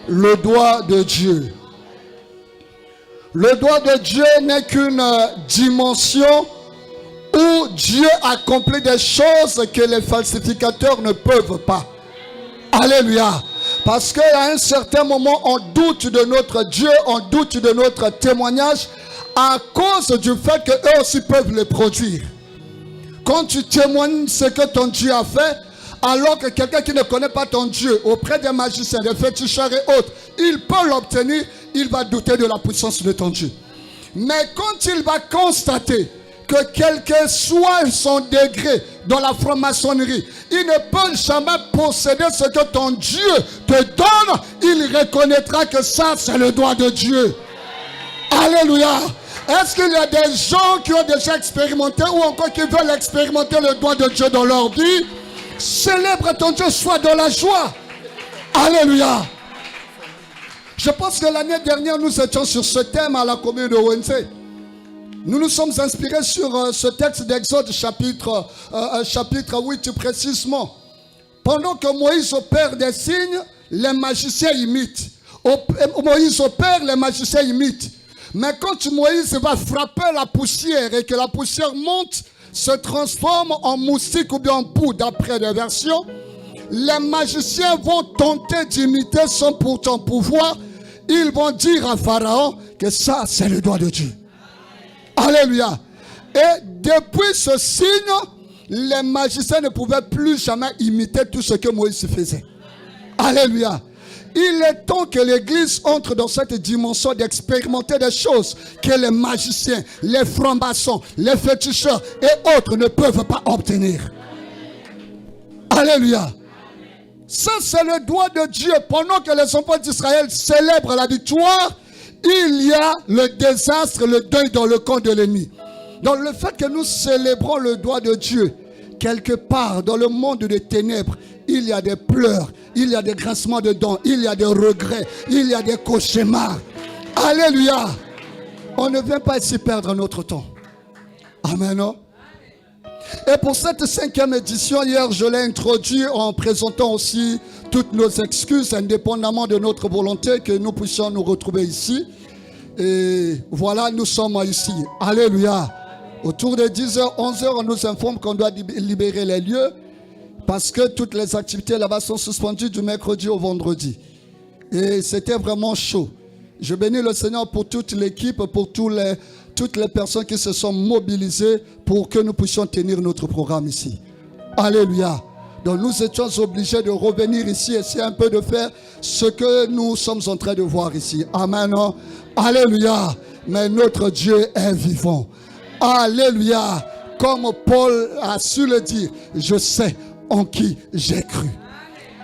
le doigt de Dieu. Le doigt de Dieu n'est qu'une dimension où Dieu accomplit des choses que les falsificateurs ne peuvent pas. Alléluia. Parce qu'à un certain moment, on doute de notre Dieu, on doute de notre témoignage à cause du fait qu'eux aussi peuvent le produire. Quand tu témoignes ce que ton Dieu a fait, alors que quelqu'un qui ne connaît pas ton Dieu, auprès des magiciens, des féticheurs et autres, il peut l'obtenir, il va douter de la puissance de ton Dieu. Mais quand il va constater que quel que soit son degré dans la franc-maçonnerie, il ne peut jamais posséder ce que ton Dieu te donne, il reconnaîtra que ça, c'est le doigt de Dieu. Alléluia. Est-ce qu'il y a des gens qui ont déjà expérimenté ou encore qui veulent expérimenter le doigt de Dieu dans leur vie? Célèbre ton Dieu, sois dans la joie. Alléluia. Je pense que l'année dernière, nous étions sur ce thème à la commune de Wednesday. Nous nous sommes inspirés sur ce texte d'Exode chapitre 8 précisément. Pendant que Moïse opère des signes, les magiciens imitent. Moïse opère, les magiciens imitent. Mais quand Moïse va frapper la poussière et que la poussière monte, se transforme en moustique ou bien en poudre, d'après des versions, les magiciens vont tenter d'imiter sans pourtant pouvoir. Ils vont dire à Pharaon que ça, c'est le doigt de Dieu. Alléluia. Et depuis ce signe, les magiciens ne pouvaient plus jamais imiter tout ce que Moïse faisait. Alléluia. Il est temps que l'Église entre dans cette dimension d'expérimenter des choses que les magiciens, les francs-maçons, les féticheurs et autres ne peuvent pas obtenir. Alléluia. Ça, c'est le doigt de Dieu. Pendant que les enfants d'Israël célèbrent la victoire, il y a le désastre, le deuil dans le camp de l'ennemi. Dans le fait que nous célébrons le doigt de Dieu, quelque part dans le monde des ténèbres, il y a des pleurs, il y a des grincements de dents, il y a des regrets, il y a des cauchemars. Alléluia. On ne vient pas ici perdre notre temps. Amen. Non? Et pour cette 5e édition, hier, je l'ai introduit en présentant aussi toutes nos excuses, indépendamment de notre volonté, que nous puissions nous retrouver ici. Et voilà, nous sommes ici. Alléluia. Autour de 10h, 11h, on nous informe qu'on doit libérer les lieux parce que toutes les activités là-bas sont suspendues du mercredi au vendredi. Et c'était vraiment chaud. Je bénis le Seigneur pour toute l'équipe, pour toutes les personnes qui se sont mobilisées pour que nous puissions tenir notre programme ici. Alléluia. Donc nous étions obligés de revenir ici et c'est un peu de faire ce que nous sommes en train de voir ici. Amen. Alléluia. Mais notre Dieu est vivant. Alléluia. Comme Paul a su le dire, je sais en qui j'ai cru.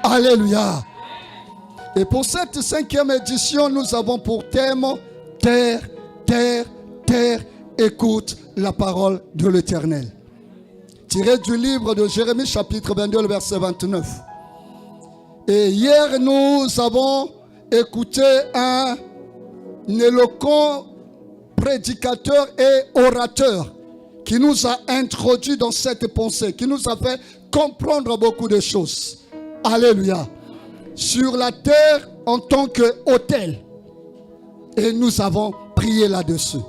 Alléluia. Et pour cette 5e édition, nous avons pour thème terre, terre, terre, écoute la parole de l'Éternel. Tiré du livre de Jérémie chapitre 22, le verset 29. Et hier, nous avons écouté un éloquent prédicateur et orateur qui nous a introduit dans cette pensée, qui nous a fait comprendre beaucoup de choses. Alléluia. Sur la terre en tant qu'autel. Et nous avons prié là-dessus.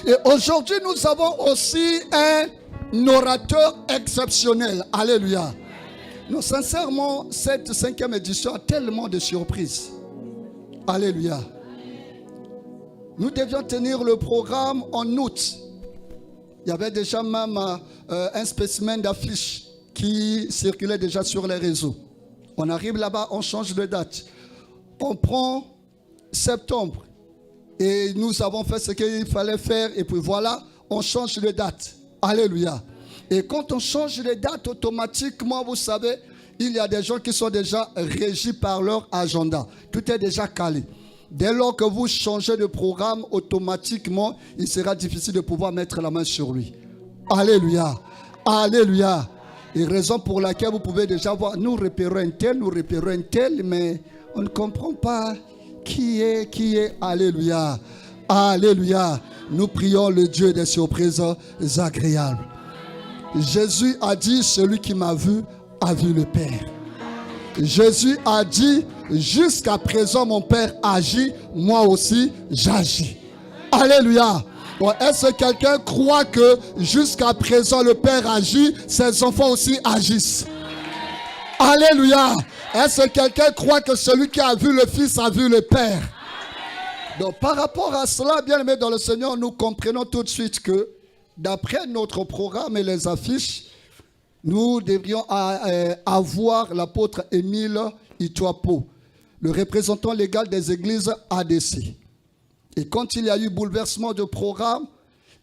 Et aujourd'hui, nous avons aussi un orateur exceptionnel. Alléluia. Non, sincèrement, cette 5e édition a tellement de surprises. Alléluia. Nous devions tenir le programme en août. Il y avait déjà même un spécimen d'affiche qui circulait déjà sur les réseaux. On arrive là-bas, on change de date. On prend septembre. Et nous avons fait ce qu'il fallait faire. Et puis voilà, on change de date. Alléluia. Et quand on change de date, automatiquement, vous savez, il y a des gens qui sont déjà régis par leur agenda. Tout est déjà calé. Dès lors que vous changez de programme, automatiquement, il sera difficile de pouvoir mettre la main sur lui. Alléluia. Alléluia. Et raison pour laquelle vous pouvez déjà voir, nous repérons un tel, mais on ne comprend pas qui est. Alléluia. Alléluia. Nous prions le Dieu des surprises agréables. Jésus a dit, celui qui m'a vu a vu le Père. Jésus a dit, jusqu'à présent mon Père agit, moi aussi j'agis. Alléluia. Bon, est-ce que quelqu'un croit que jusqu'à présent le Père agit, ses enfants aussi agissent? Alléluia. Est-ce que quelqu'un croit que celui qui a vu le Fils a vu le Père? Donc par rapport à cela, bien aimés dans le Seigneur, nous comprenons tout de suite que d'après notre programme et les affiches, nous devrions avoir l'apôtre Émile Ituapo, le représentant légal des églises ADC. Et quand il y a eu bouleversement de programme,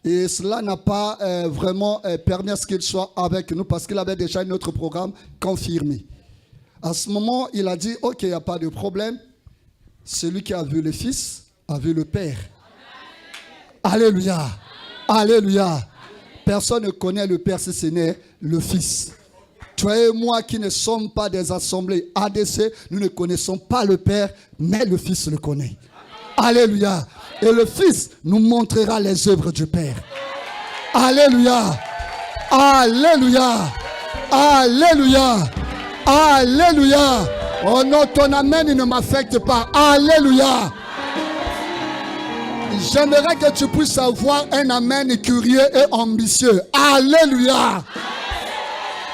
et cela n'a pas vraiment permis à ce qu'il soit avec nous parce qu'il avait déjà notre programme confirmé. À ce moment, il a dit, ok, il n'y a pas de problème. Celui qui a vu le Fils a vu le Père. Alléluia. Alléluia. Personne ne connaît le Père si ce n'est le Fils. Toi et moi qui ne sommes pas des assemblées ADC, nous ne connaissons pas le Père, mais le Fils le connaît. Alléluia. Et le Fils nous montrera les œuvres du Père. Alléluia. Alléluia. Alléluia. Alléluia. Oh non, ton amen ne m'affecte pas. Alléluia. J'aimerais que tu puisses avoir un amen curieux et ambitieux. Alléluia.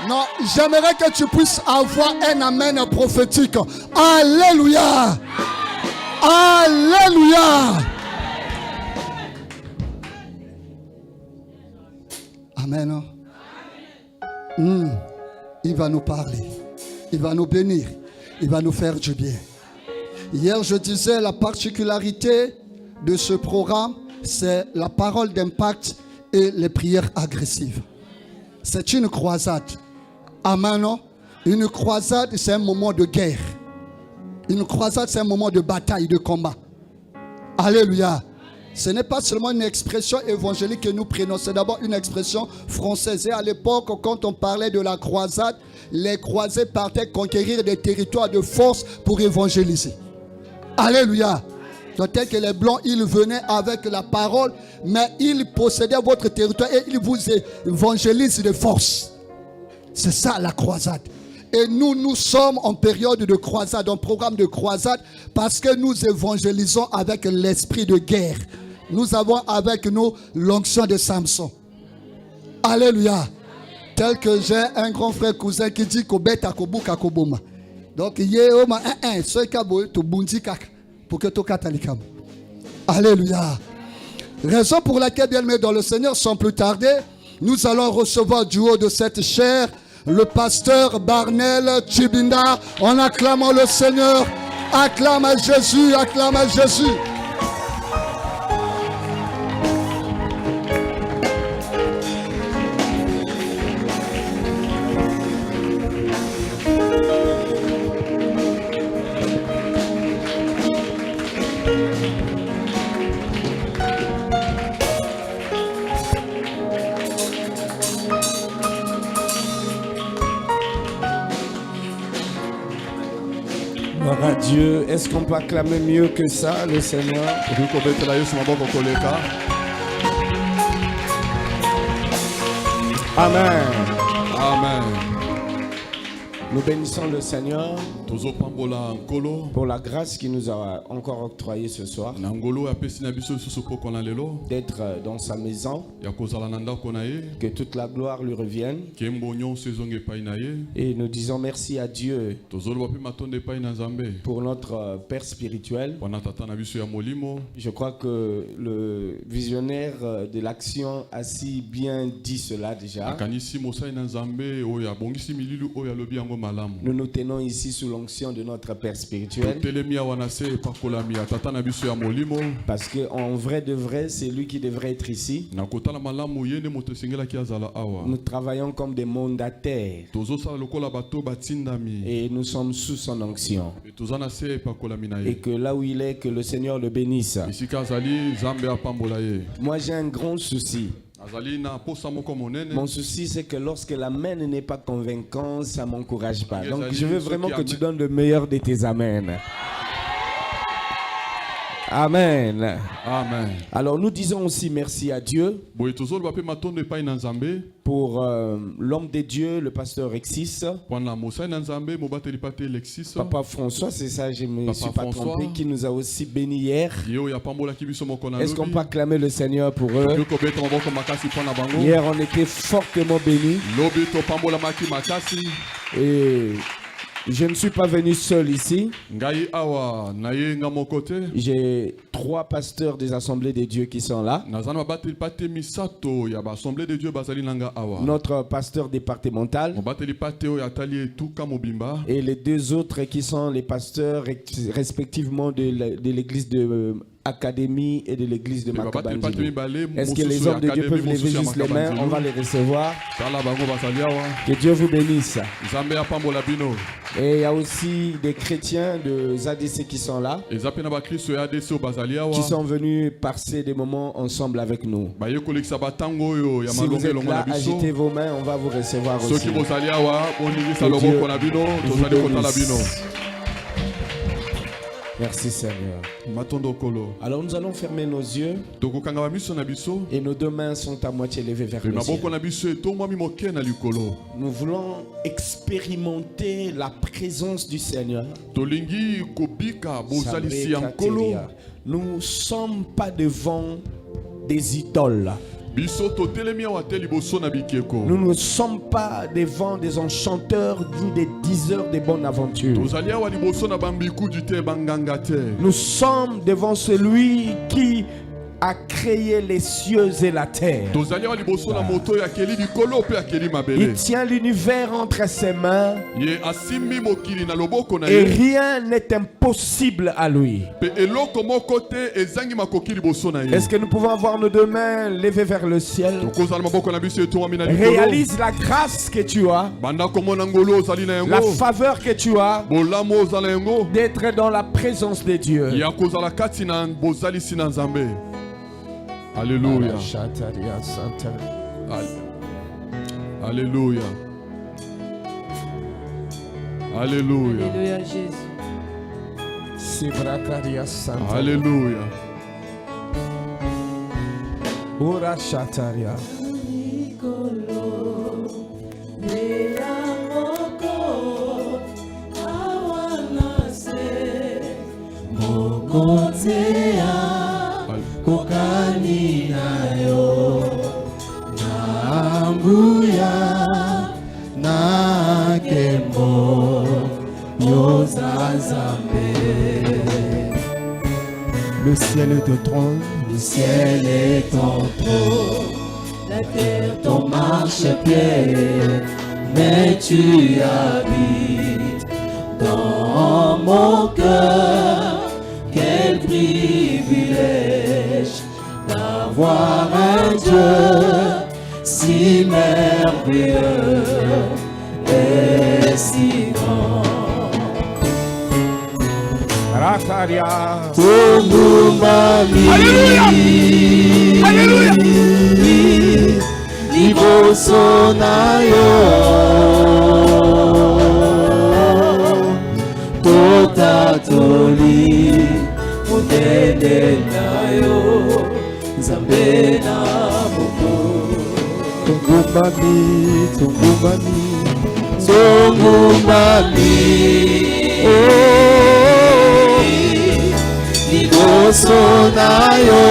Non, j'aimerais que tu puisses avoir un amen prophétique. Alléluia. Alléluia. Amen. Il va nous parler. Il va nous bénir. Il va nous faire du bien. Hier, je disais la particularité de ce programme, c'est la parole d'impact et les prières agressives. C'est une croisade. Amen. Une croisade, c'est un moment de guerre. Une croisade, c'est un moment de bataille, de combat. Alléluia. Ce n'est pas seulement une expression évangélique que nous prenons, c'est d'abord une expression française. Et à l'époque, quand on parlait de la croisade, les croisés partaient conquérir des territoires de force pour évangéliser. Alléluia. Donc, tel que les Blancs, ils venaient avec la parole, mais ils possédaient votre territoire et ils vous évangélisent de force. C'est ça la croisade. Et nous sommes en période de croisade, en programme de croisade, parce que nous évangélisons avec l'esprit de guerre. Nous avons avec nous l'onction de Samson. Alléluia. Tel que j'ai un grand frère cousin qui dit Kobeta Kobuka Koboma. Donc, yéoma ce kabo to bundi kaka pour que to katalikam. Alléluia. Raison pour laquelle, bien aimés dans le Seigneur, sans plus tarder, nous allons recevoir du haut de cette chair le pasteur Barnel Chibinda. En acclamant le Seigneur, acclame à Jésus, acclame à Jésus. Gloire à Dieu. Est-ce qu'on peut acclamer mieux que ça, le Seigneur? Amen. Amen. Nous bénissons le Seigneur pour la grâce qu'il nous a encore octroyée ce soir d'être dans sa maison, que toute la gloire lui revienne. Et nous disons merci à Dieu pour notre Père spirituel. Je crois que le visionnaire de l'action a si bien dit cela déjà. Nous nous tenons ici sous l'onction de notre Père spirituel. Parce qu'en vrai de vrai, c'est lui qui devrait être ici. Nous travaillons comme des mandataires. Et nous sommes sous son onction. Et que là où il est, que le Seigneur le bénisse. Moi j'ai un grand souci. Mon souci, c'est que lorsque l'amen n'est pas convaincant, ça ne m'encourage pas. Donc, je veux vraiment que tu donnes le meilleur de tes amens. Amen. Amen. Alors nous disons aussi merci à Dieu Boye tozoloba pe matondo epai na Nzambe pour l'homme de Dieu, le pasteur Rexis. mpona mosali na Nzambe mobateli pa te Alexis Papa François, c'est ça, je me Papa suis pas François. trompé, qui nous a aussi bénis hier. ye oyo apambolaki biso moko na Est-ce qu'on lobi peut acclamer le Seigneur pour eux? yo kobeta maboko makasi mpona bango Hier, on était fortement bénis. lobi topambolamaki makasi Et je ne suis pas venu seul ici. ngai awa naye nga moko te J'ai 3 pasteurs des assemblées de Dieu qui sont là. naza na babateli pa te misato ya baassemblée de Dieu bazali na nga awa Notre pasteur départemental mobateli pa te oyo atali etuka mobimba et les 2 autres qui sont les pasteurs respectivement de l'église de Académie et de l'église de babateli pa te Makabandini. mibale Est-ce que mosusu les ya hommes de Dieu Académie, peuvent lever mosusu ya juste les mains? On va Makabandini. les recevoir. tala bango bazali awa Que Dieu vous bénisse. Nzambe apambola bino Et il y a aussi des chrétiens de ZADC qui sont là, eza pe na bakristo ya ADC oyo bazali awa qui sont venus passer des moments ensemble avec nous. baye kolekisa batango oyo ya Si vous malongo êtes elongo là, na biso agitez vos mains, on va vous recevoir aussi. soki bozali awa boningisa Que Dieu loboko na bino vous tozali kotala bénisse. bino Merci Seigneur. matondo kolo Alors nous allons fermer nos yeux tokokanga bamiso na biso et nos 2 mains sont à moitié levées vers pe le maboko ciel. na biso etongwami moke na likolo Nous voulons expérimenter la présence du Seigneur. tolingi kobika bozalisi ya nkolo Nous ne sommes pas devant des idoles. biso totelemi awa te liboso na bikeko Nous ne sommes pas devant des enchanteurs ni des diseurs de bonnes aventures. tozali awa liboso na bambikudi te banganga te Nous sommes devant celui qui a créé les cieux et la terre. tozali awa liboso na moto oyo akeli likolo mpe akeli Il mabele tient l'univers entre ses mains ye asimbi mokili na loboko na et ye rien n'est impossible à lui. mpe eloko moko te ezangi makoki liboso na ye Est-ce que nous pouvons avoir nos 2 mains levées vers le ciel? tokozala maboko na biso etongwami na likolo Réalise la grâce que tu as, banda komona ngolu ozali na la yango faveur que tu as bolamu ozala yango d'être dans la présence de Dieu. ya kozala kati na bozalisi na nzambe alleluya alleluya alleluya Alléluia Jésus. Sibrakaria Santa. alleluya Ora Shataria. Le ciel est ton trône, Le ciel est ton trône, la terre ton marchepied, mais tu habites dans mon cœur. Quel privilège d'avoir un Dieu si merveilleux et si grand. Rakaria. Alléluia! Alléluia! Liboso na yo totatoli mudende na yo Nzambe na moko Tongumami, tongumami, Tongumami liboso na yo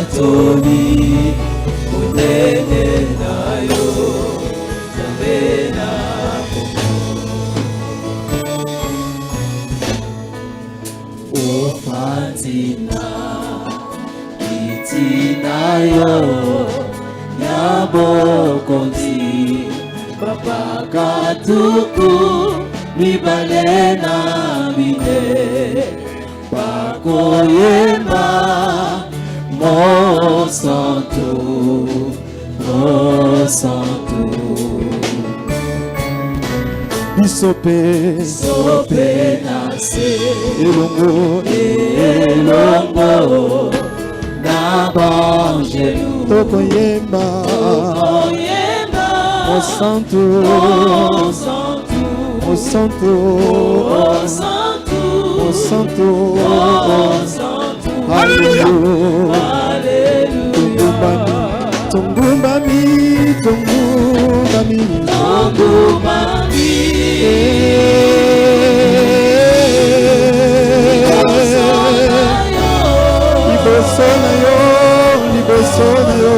totatoli monene na yo Nzambe na ofandi na kiti na yo ya bokonzi bakatuku mibale na mine bakoyemba mosantu mosantu bisope, sope na se elongo, elongo na banjelu tokoyemba, oyemba mosantu, mosantu santo, oh santo, oh santo, oh santo, Alléluia. alléluia. Tongumbami, tongumbami, Tongumami, liboso na yo, liboso na yo,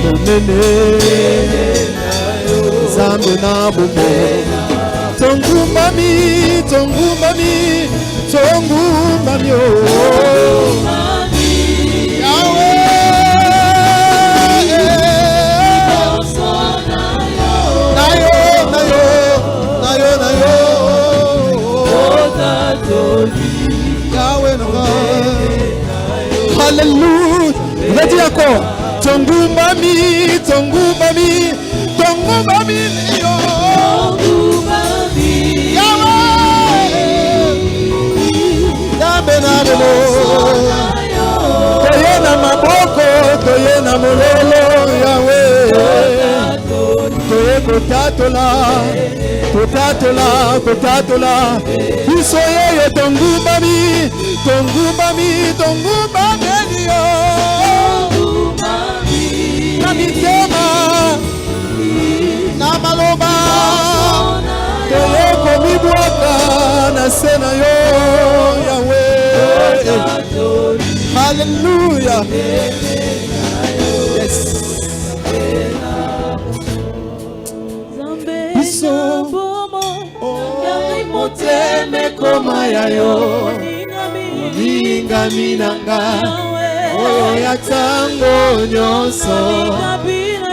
monene, Nzambe na bomoi. Tongumbami, tongumbami, tongumbami, oh. Hallelujah. Vas-y encore. Tongumbami, tongumbami, tongumbami, yo. Yahweh. Yahweh na bobo. Toye na maboko, toye na mololo, Yahweh. Toye kotatola, kotatola, kotatola. Biso yeyo tongumbami, tongumbami, tongumbami, yo. Na mitema, na maloba, toye komibwaka na sena yo, Yahweh. Hallelujah. Yes. Biso, moteme koma ya yo, lingami nanga, oyo ya tango nyonso,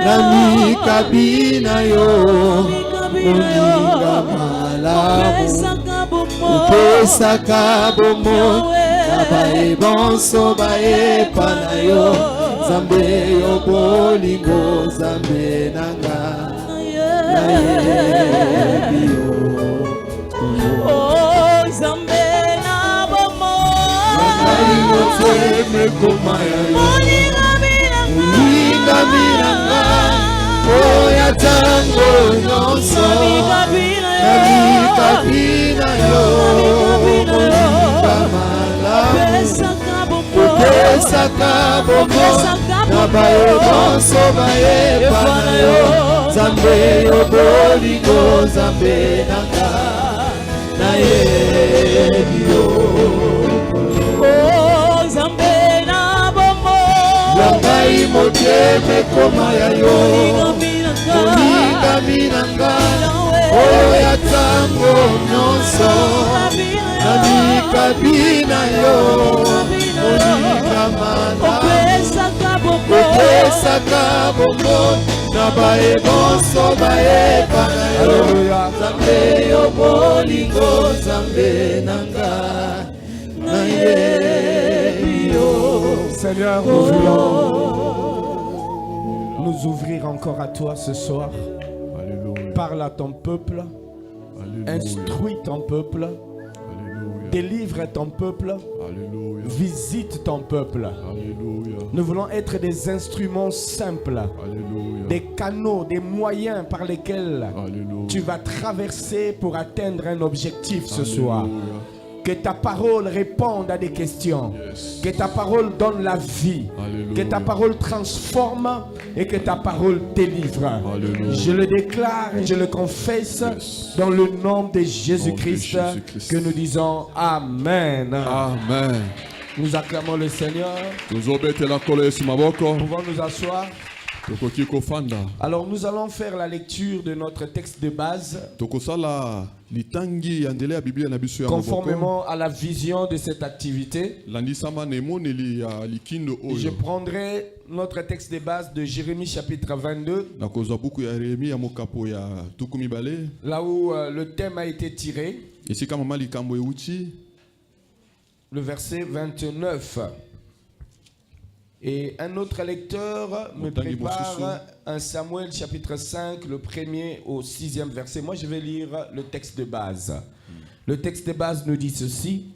na mikabina yo, moninga malamu, upesaka bomo, na baebonso baepa na yo, Nzambe yo bolingo, Nzambe nanga, na yebi yo. oh Nzambe na bomo, moteme koma ya yo, moninga minanga, oya tango nyonso, na mikabina yo, moninga malamu, upesaka bomo, na baebonso baepa na yo, Nzambe yo bolingo, Nzambe nanga, na yebi yo. oh Nzambe na bomo, Yangai moteme koma ya yo, moninga minanga, oyo ya tango nyonso, na mikabina yo, moninga malamu, opesaka bongo, na baebonso baepa na yo, Nzambe yo bolingo, Nzambe nanga, na yebi yo. Seigneur, nous voulons nous ouvrir encore à toi ce soir. Alléluia. Parle à ton peuple, Alléluia. instruis ton peuple, Alléluia. délivre ton peuple, Alléluia. visite ton peuple. Alléluia. Nous voulons être des instruments simples, Alléluia. des canaux, des moyens par lesquels Alléluia. tu vas traverser pour atteindre un objectif ce Alléluia. soir. Que ta parole réponde à des questions. Yes. Que ta parole donne la vie. Alléluia. Que ta parole transforme et que ta parole délivre. Alléluia. Je le déclare et je le confesse Yes. dans le nom de Jésus-Christ Nom de Jésus-Christ. que nous disons Amen. Amen. Nous acclamons le Seigneur. Tuzobetela kolo Yesu maboko. Nous pouvons nous asseoir. Tokoki kofanda. Alors nous allons faire la lecture de notre texte de base Tokosala litangi ya ndele ya Biblia na biso ya maboko. conformément à la vision de cette activité. Landisama na emoneli ya likindo Je oyo. prendrai notre texte de base de Jérémie chapitre 22, Nakozwa buku ya Yeremia mokapo ya tuku mibale. là où le thème a été tiré, Esika mama likambo euti. le verset 29. Et un autre lecteur me Motangi prépare Mosusu. un Samuel chapitre 5, le 1er au 6e verset. Moi, je vais lire le texte de base. Le texte de base nous dit ceci.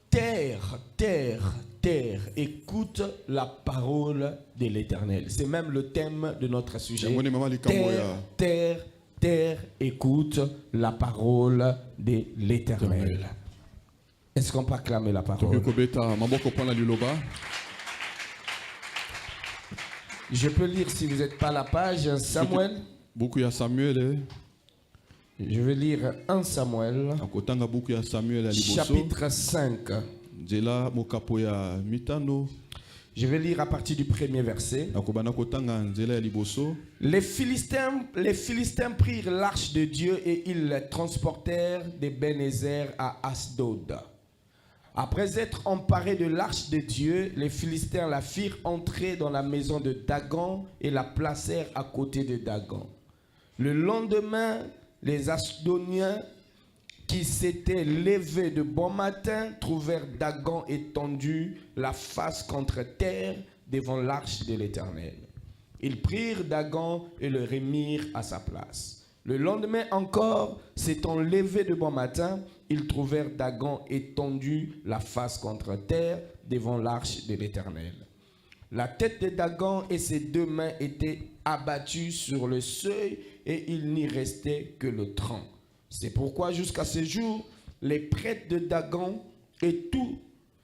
Terre, terre, terre, écoute la parole de l'Éternel. C'est même le thème de notre sujet. Yamone mama likambo Terre, ya. terre, terre, écoute la parole de l'Éternel. Est-ce qu'on peut acclamer la parole? Je peux lire si vous n'êtes pas à la page, Samuel. Je vais lire 1 Samuel, chapitre 5. Je vais lire à partir du premier verset. Les Philistins prirent l'arche de Dieu et ils la transportèrent d'Ebenezer à Asdod. Après être emparés de l'arche de Dieu, les Philistins la firent entrer dans la maison de Dagon et la placèrent à côté de Dagon. Le lendemain, les Asdoniens qui s'étaient levés de bon matin trouvèrent Dagon étendu, la face contre terre, devant l'arche de l'Éternel. Ils prirent Dagon et le remirent à sa place. Le lendemain encore, s'étant levés de bon matin, ils trouvèrent Dagon étendu, la face contre terre, devant l'arche de l'Éternel. La tête de Dagon et ses 2 mains étaient abattues sur le seuil et il n'y restait que le tronc. C'est pourquoi jusqu'à ce jour, les prêtres de Dagon et tous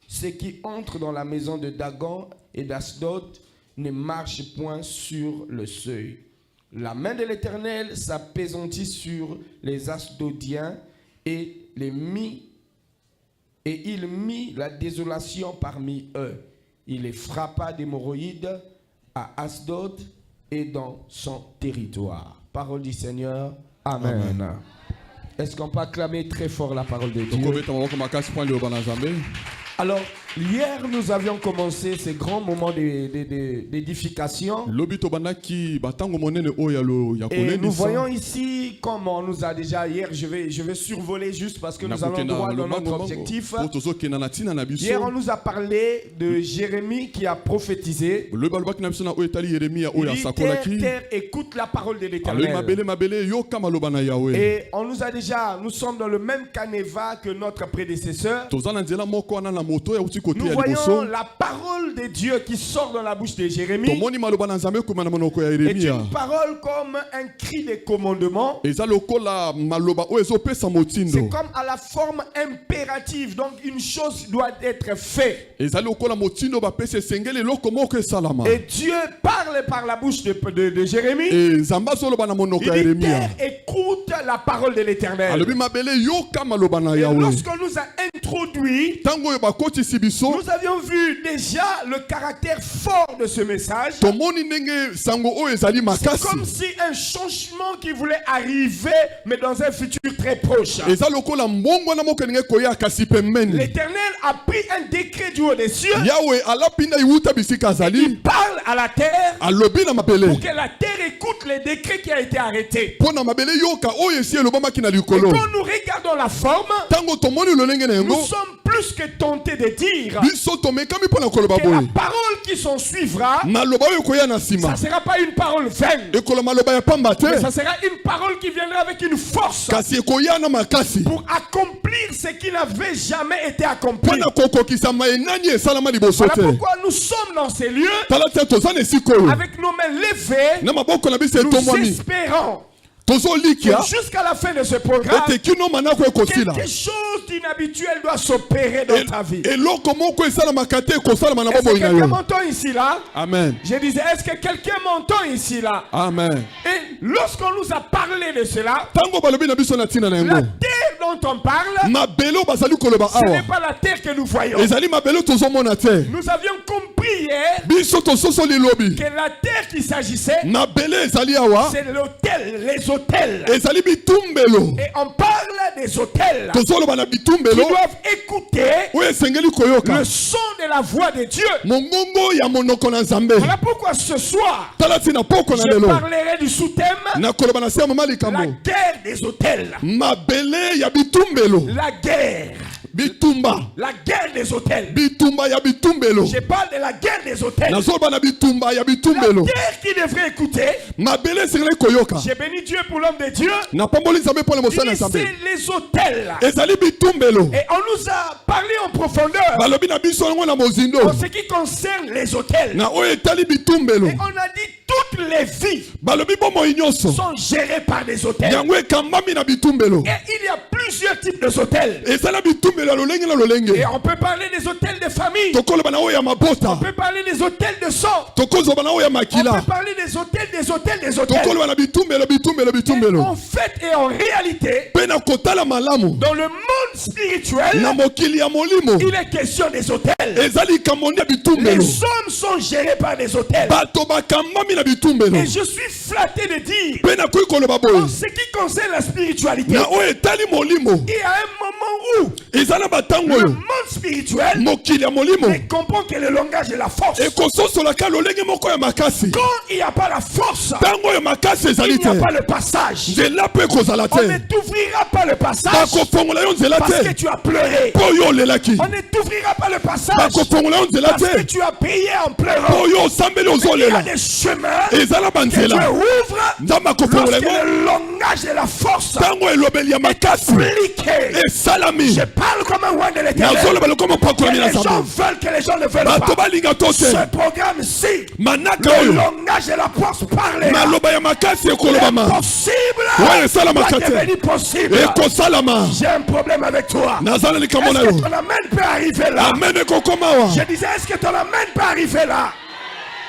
ceux qui entrent dans la maison de Dagon et d'Asdod ne marchent point sur le seuil. La main de l'Éternel s'appesantit sur les Asdodiens et il mit la désolation parmi eux. Il les frappa d'hémorroïdes à Asdod et dans son territoire. Parole du Seigneur. Amen. Amen. Est-ce qu'on peut acclamer très fort la parole de Dieu? Alors, hier, nous avions commencé ces grands moments d'édification. Et nous voyons ici, comme on nous a déjà hier, je vais survoler juste parce que nous allons droit dans notre objectif. Hier, on nous a parlé de Jérémie qui a prophétisé. Il dit, terre, écoute la parole de l'Éternel. Et on nous a déjà, nous sommes dans le même canevas que notre prédécesseur. Nous voyons la parole de Dieu qui sort dans la bouche de Jérémie. Est une parole comme un cri de commandement. C'est comme à la forme impérative. Donc une chose doit être faite. Et Dieu parle par la bouche de Jérémie. Il dit, terre, écoute la parole de l'Éternel. Et lorsqu'on nous a introduit, nous avions vu déjà le caractère fort de ce message. C'est comme si un changement qui voulait arriver, mais dans un futur très proche. L'Éternel a pris un décret du haut des cieux. Il parle à la terre pour que la terre écoute les décrets qui a été arrêté. Et quand nous regardons la forme, nous sommes plus que tentés de dire que la parole qui s'en suivra, ça ne sera pas une parole vaine, mais ça sera une parole qui viendra avec une force pour accomplir ce qui n'avait jamais été accompli. Voilà pourquoi nous sommes dans ces lieux avec nos mains levées, nous espérons jusqu'à la fin de ce programme, quelque chose d'inhabituel doit s'opérer dans ta vie. Est-ce que quelqu'un m'entend ici là? Amen. Je disais, est-ce que quelqu'un m'entend ici là? Amen. Et lorsqu'on nous a parlé de cela, la terre dont on parle, ce n'est pas la terre que nous voyons. Nous avions compris hier que la terre qu'il s'agissait, c'est l'autel, les hôtels. Et on parle des hôtels qui doivent écouter le son de la voix de Dieu. Voilà pourquoi ce soir, je parlerai du sous-thème la guerre des hôtels. La guerre bitumba La guerre des hôtels. bitumba ya bitumbelo Je parle de la guerre des hôtels. nazoloba na bitumba ya La bitumbelo terre qui devrait écouter. mabele esengeli koyoka J'ai béni Dieu pour l'homme de Dieu. napamboli nzambe mpo na mosala na nzambe C'est les hôtels. ezali bitumbelo Et on nous a parlé en profondeur balobi na biso yango na mozindo en ce qui concerne les hôtels. na oyo etali bitumbelo Et on a dit toutes les vies balobi bomoi nyonso sont gérées par des hôtels. yango ekambami na bitumbelo Et il y a plusieurs types d'hôtels. ezala bitumbelo ya lolenge na lolenge Et on peut parler des hôtels de famille. tokoloba na oyo ya mabota On peut parler des hôtels de sang. tokozoloba na oyo ya On makila peut parler des hôtels, des hôtels, des hôtels. tokoloba na bitumbelo bitumbelo Et bitumbelo en fait et en réalité, mpe na kotala malamu dans le monde spirituel, na mokili ya molimo il est question des hôtels. ezali likambo nde ya Les bitumbelo hommes sont gérés par des hôtels. bato bakambami na bitumbelo Et je suis flatté de dire, mpe nakoki koloba en boye ce qui concerne la spiritualité, na oyo etali molimo il y a un moment où eza na batango le oyo monde spirituel mokili ya molimo ne comprend que le langage de la force. ekososolaka lolenge moko ya makasi Quand il n'y a pas la force, ntango oyo makasi ezali il n'y a te pas le passage. nzela mpe ekozala On ne te t'ouvrira pas le passage bakofongola yo nzela parce que te tu as pleuré. mpo oyo olelaki On ne t'ouvrira pas le passage bakofongola yo nzela parce que te tu as payé en pleurant. mpo oyo osambeli Il y a ozolela des chemins eza na que Dieu banzela ouvre nzambe lorsque akofongola yango le langage de la force ntango elobeli ya est makasi appliqué. esalami Je parle comme un roi de l'éternel. nazoloba lokomo Que mpakolami na les gens nzambe veulent, que les gens ne veulent bato pas. balinga to te Ce programme-ci, manaka le oyo langage de la force parle. maloba ya makasi ekolobama Impossible. oyo esalamaka Va te devenir possible. ekosalama J'ai un problème avec toi. naza na likambo na Est-ce yo que ton amène peut arriver là? amen ekokoma awa Je disais, est-ce que ton amène peut arriver là?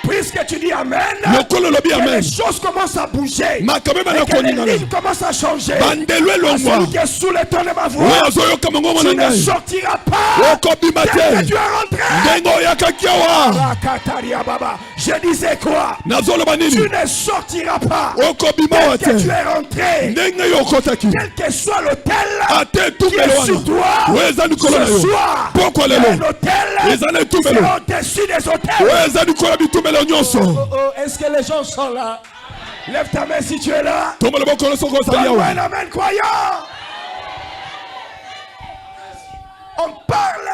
Puisque tu dis amen, lokolo olobi que amen les choses commencent à bouger. makambo Et ebana que les koningana lignes commencent à changer. bandelo À elongwa celui qui est sous le ton de ma voix, oyo azoyoka mongongo na tu ne ngai sortiras pas. okobima Dès que te tu es rentré. ndenge oyakaki awa Rakataria Baba. Je disais quoi? nazoloba Tu nini ne sortiras pas. okobima awa Dès que te tu es rentré. ndenge yo okotaki Quel que soit l'hôtel ate qui etumbelo est sur wana toi, oyo eza likolo na ce yo soir, poko il y a lelo un hôtel eza na c'est etumbelo au-dessus des hôtels. oyo eza likolo ya bitumbelo nyonso Est-ce que les gens sont là? Lève ta main si tu es là. tombola bokolo soko ozali Donne-moi un awa amen croyant. On parle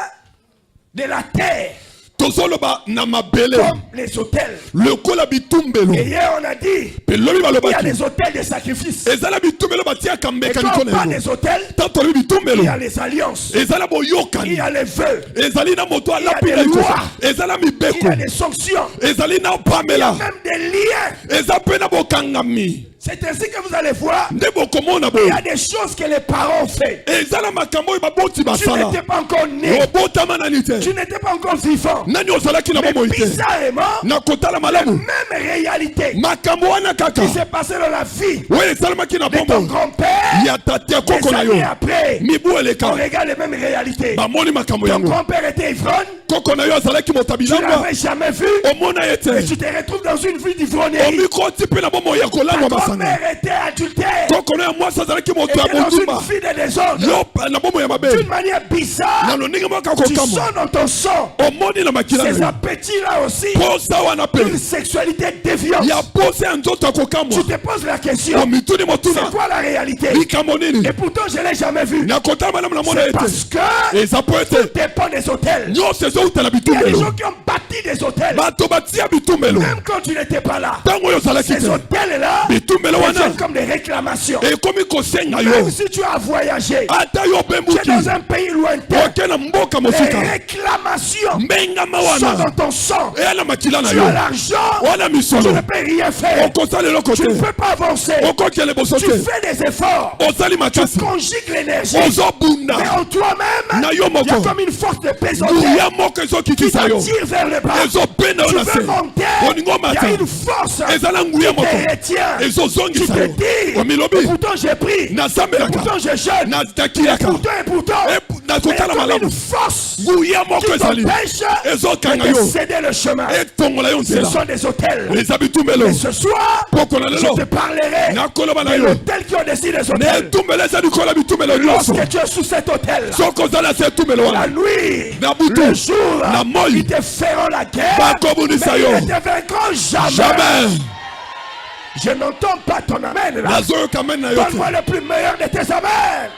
de la terre tozoloba na mabele comme les hôtels. lokola bitumbelo Et hier on a dit, mpe lobi il y a balobaki des hôtels de sacrifice. ezala bitumbelo batiaka Et mbeka quand on likolo na parle yango des hôtels, tanto lobi bitumbelo il y a les alliances, ezala il y boyokani a les vœux, ezali na moto y a alapi des na likosa lois. ezala il y mibeko a des sanctions, ezali na il y a pamela même des liens. eza mpe na bokangami C'est ainsi que vous allez voir, nde bokomona il boye y a des choses que les parents ont fait. ezala makambo oyo baboti Tu basala n'étais pas encore né, obotama nani te tu n'étais pas encore vivant. nani ozalaki na Mais bomoi te bizarrement, na kotala la malamu même réalité makambo wana kaka qui s'est passée dans la vie oyo esalamaki na de ton bomoi grand-père, ya tate ya des koko na yo années après, mibu on eleka regarde les mêmes réalités. bamoni makambo Ton yango grand-père était ivrogne, koko na yo azalaki tu motabilangwa l'avais jamais vu, omona ye et te tu te retrouves dans une vie d'ivrognerie. omikoti mpe na bomoi ya Ta kolangwa basanga grand-mère était adultère, koko na ya mwasi azalaki moto ya était dans mondumba une vie de désordre. yo na bomoi ya mabe D'une manière bizarre, na loningi moko tu akokamwa sens dans ton sang omoni na makila ces na yo appétits-là aussi, posa wana une mpe sexualité déviante. ya posa ya nzoto akokamwa Tu te poses la question, omituni c'est motuna quoi la réalité? likambo nini Et pourtant, je ne l'ai jamais vu. na kotala malamu na mona C'est ye te parce que eza po ete tout dépend des hôtels. nyonso ezowutela Il y a des bitumbelo gens qui ont bâti des hôtels, bato batia bitumbelo même quand tu n'étais pas là. ntango oyo ozalaki Ces te hôtels-là bitumbelo wana deviennent comme des réclamations. ekomi kosenga Même yo si tu as voyagé, ata yo tu es obembuki dans un pays lointain, oke na mboka les mosika réclamations mbengama sont wana dans ton sang. eya na makila na Tu yo as l'argent, wana tu misolo ne peux rien faire. okosala eloko Tu ne te peux pas avancer. okokela liboso Tu te fais des efforts. ozali makasi Tu conjugues l'énergie. ozobunda Mais en toi-même, na yo il y a moko comme une force de pesanteur nguya moko qui ezokitisa yo t'attire vers le bas. ezobenda yo Tu na veux se monter, oningo il y a omata une force ezala nguya qui moko te retient. Tu ezozongisa te yo dis, omilobi et pourtant j'ai pris, et nasambelaka pourtant je jeûne, et natakilaka pourtant, et pourtant, mais il y a nakotala comme malamu une force nguya qui moko ezali t'empêche ezokanga de yo céder le chemin. etongola yo Ce nzela sont des hôtels. eza bitumbelo Et ce soir, poko na je lelo te parlerai nakoloba na de yo l'hôtel qui ont décidé des na hôtels. etumbelo eza likolo ya bitumbelo nyonso Lorsque tu es sous cet hôtel, soki ozala se etumbelo la wana nuit, na butu le jour, na moi ils te feront la guerre, bakobundisa mais yo ils ne te vaincront jamais. jamais Je n'entends pas ton amen là. nazoyoka mene na yo te Donne-moi le plus meilleur de tes amens.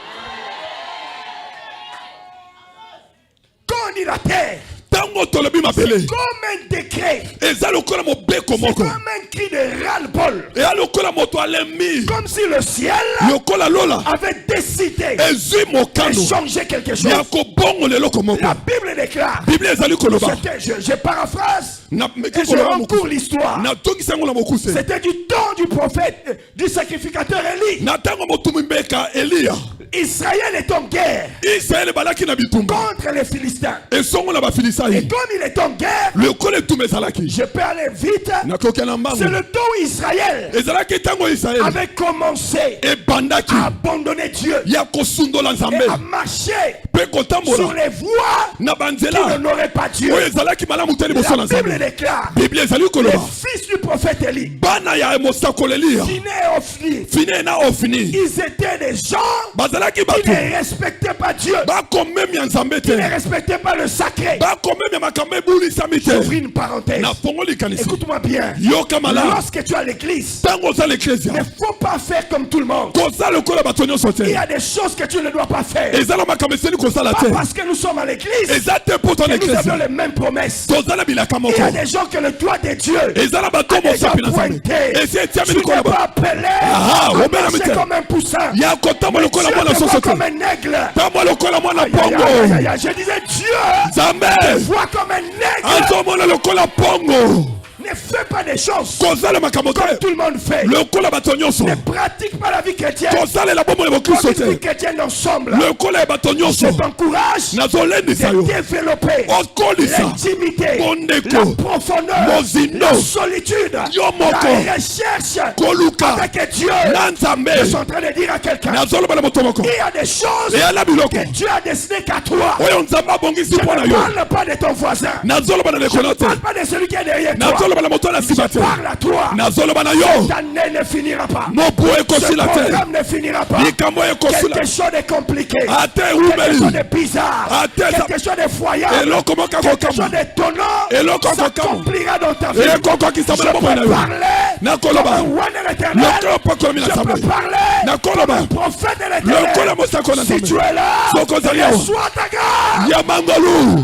dit la terre, Tango tolobi c'est mabele. comme un décret, Eza lokola mobeko c'est moko. comme un cri de ras-le-bol, Et lokola moto alemi. comme si le ciel Lokola lola. avait décidé Ezui de mokano. changer quelque chose. Ya kobongo leloko moko. La Bible déclare, Bible ezali koloba. je paraphrase, Na et meki je koloba rencours moko. l'histoire. Na tongi sango na mokuse. C'était du temps du prophète, du sacrificateur Élie. Na tango motumu mbeka Elia. Israël est en guerre Israël balaki na bitumba. contre les Philistins. Et songo na ba Et Filisai. comme il est en guerre, Le kole tume ezalaki. je peux aller vite. Na kokana C'est mbango. le temps où Israël Ezalaki tango Israël. avait commencé Et bandaki. à abandonner Dieu Ya kosundola et nzambe. à marcher Pe sur kotambola. les voies Na qui banzela. n'honoraient pas Dieu. Oyo ezalaki malamu te liboso na La Bible nzambe. déclare, Bible ezali les koloba. fils du prophète Élie, Bana ya mosakolo Elia. Phiné et Ophni, Fine na ofini. ils étaient des gens Bazalaki qui bato. ne respectaient pas Dieu, Bakomemi ya nzambe qui ne te. respectaient pas le sacré. Bakomemi ya makambo ebulisami te. J'ouvre une parenthèse. Na fongoli kanisi. Écoute-moi bien. Yoka malamu. Lorsque tu es à l'église, Tango oza l'ecclesia. il ne faut pas faire comme tout le monde. Koza lokola bato nyonso te. Il y a des choses que tu ne dois pas faire. Ezala makambo esili kosala Pas te. parce que nous sommes à l'église Eza te poto que na nous avons ecclesia. les mêmes promesses. Tozala bilaka Il moko. y a des gens que le doigt de Dieu Ezala bato a déjà mosapi na nzambe. pointé. Esi etiami Tu n'es likolo pas ba. appelé Ah, à obéna marcher mite. comme un poussin. Ya kotamba lokola Dieu mwana te voit soso te. comme un aigle. Tamba lokola mwana Aïe, aïe, aïe, pongo. aïe, aïe. Je disais Dieu te Nzambe. voit comme un aigle. Azomona lokola pongo. Ne fais pas des choses Kozala makambo comme te. tout le monde fait. Lokola bato nyonso. Ne pratique pas la vie chrétienne Kozalela bombo ya bokristo comme une vie te. chrétienne ensemble. Lokola ya bato Je nyonso. t'encourage Nazolendisa de yo. développer Okolisa. l'intimité, Bondeko. la profondeur, Mozindo. la solitude, Yo moko. la recherche Koluka. avec Dieu. Na nzambe. Je suis en train de dire à quelqu'un, Nazoloba na moto moko. il y a des choses Eyala biloko. que Dieu a destinées qu'à toi. Oyo nzambe abongisi Je mpo na ne yo. parle pas de ton voisin. Nazoloba na lekolo Je ne te. parle pas de celui qui est derrière toi. Nazoloba na moto na Je nsima te. parle à toi. Nazoloba na yo. Ta année ne finira pas. Mobu Ce ekosila te. programme ne finira pas. Likambo ekosila. Quelque chose de compliqué. Ate Quelque chose umeli. de bizarre. Ate za- Quelque chose de foyable. Eloko moka Quelque kokama. chose d'étonnant Eloko kokama. s'accomplira dans ta vie. Ekokokisa Je mwana bomoi na peux yo. parler Nakoloba. comme un roi de l'éternel. Lokolo pokolomi na Je nzambe. peux parler Nakoloba. comme un prophète de Lokola l'éternel. mosako na Si nzambe. tu es là, Soko ozali awa. reçois ta grâce. Ya mangolu.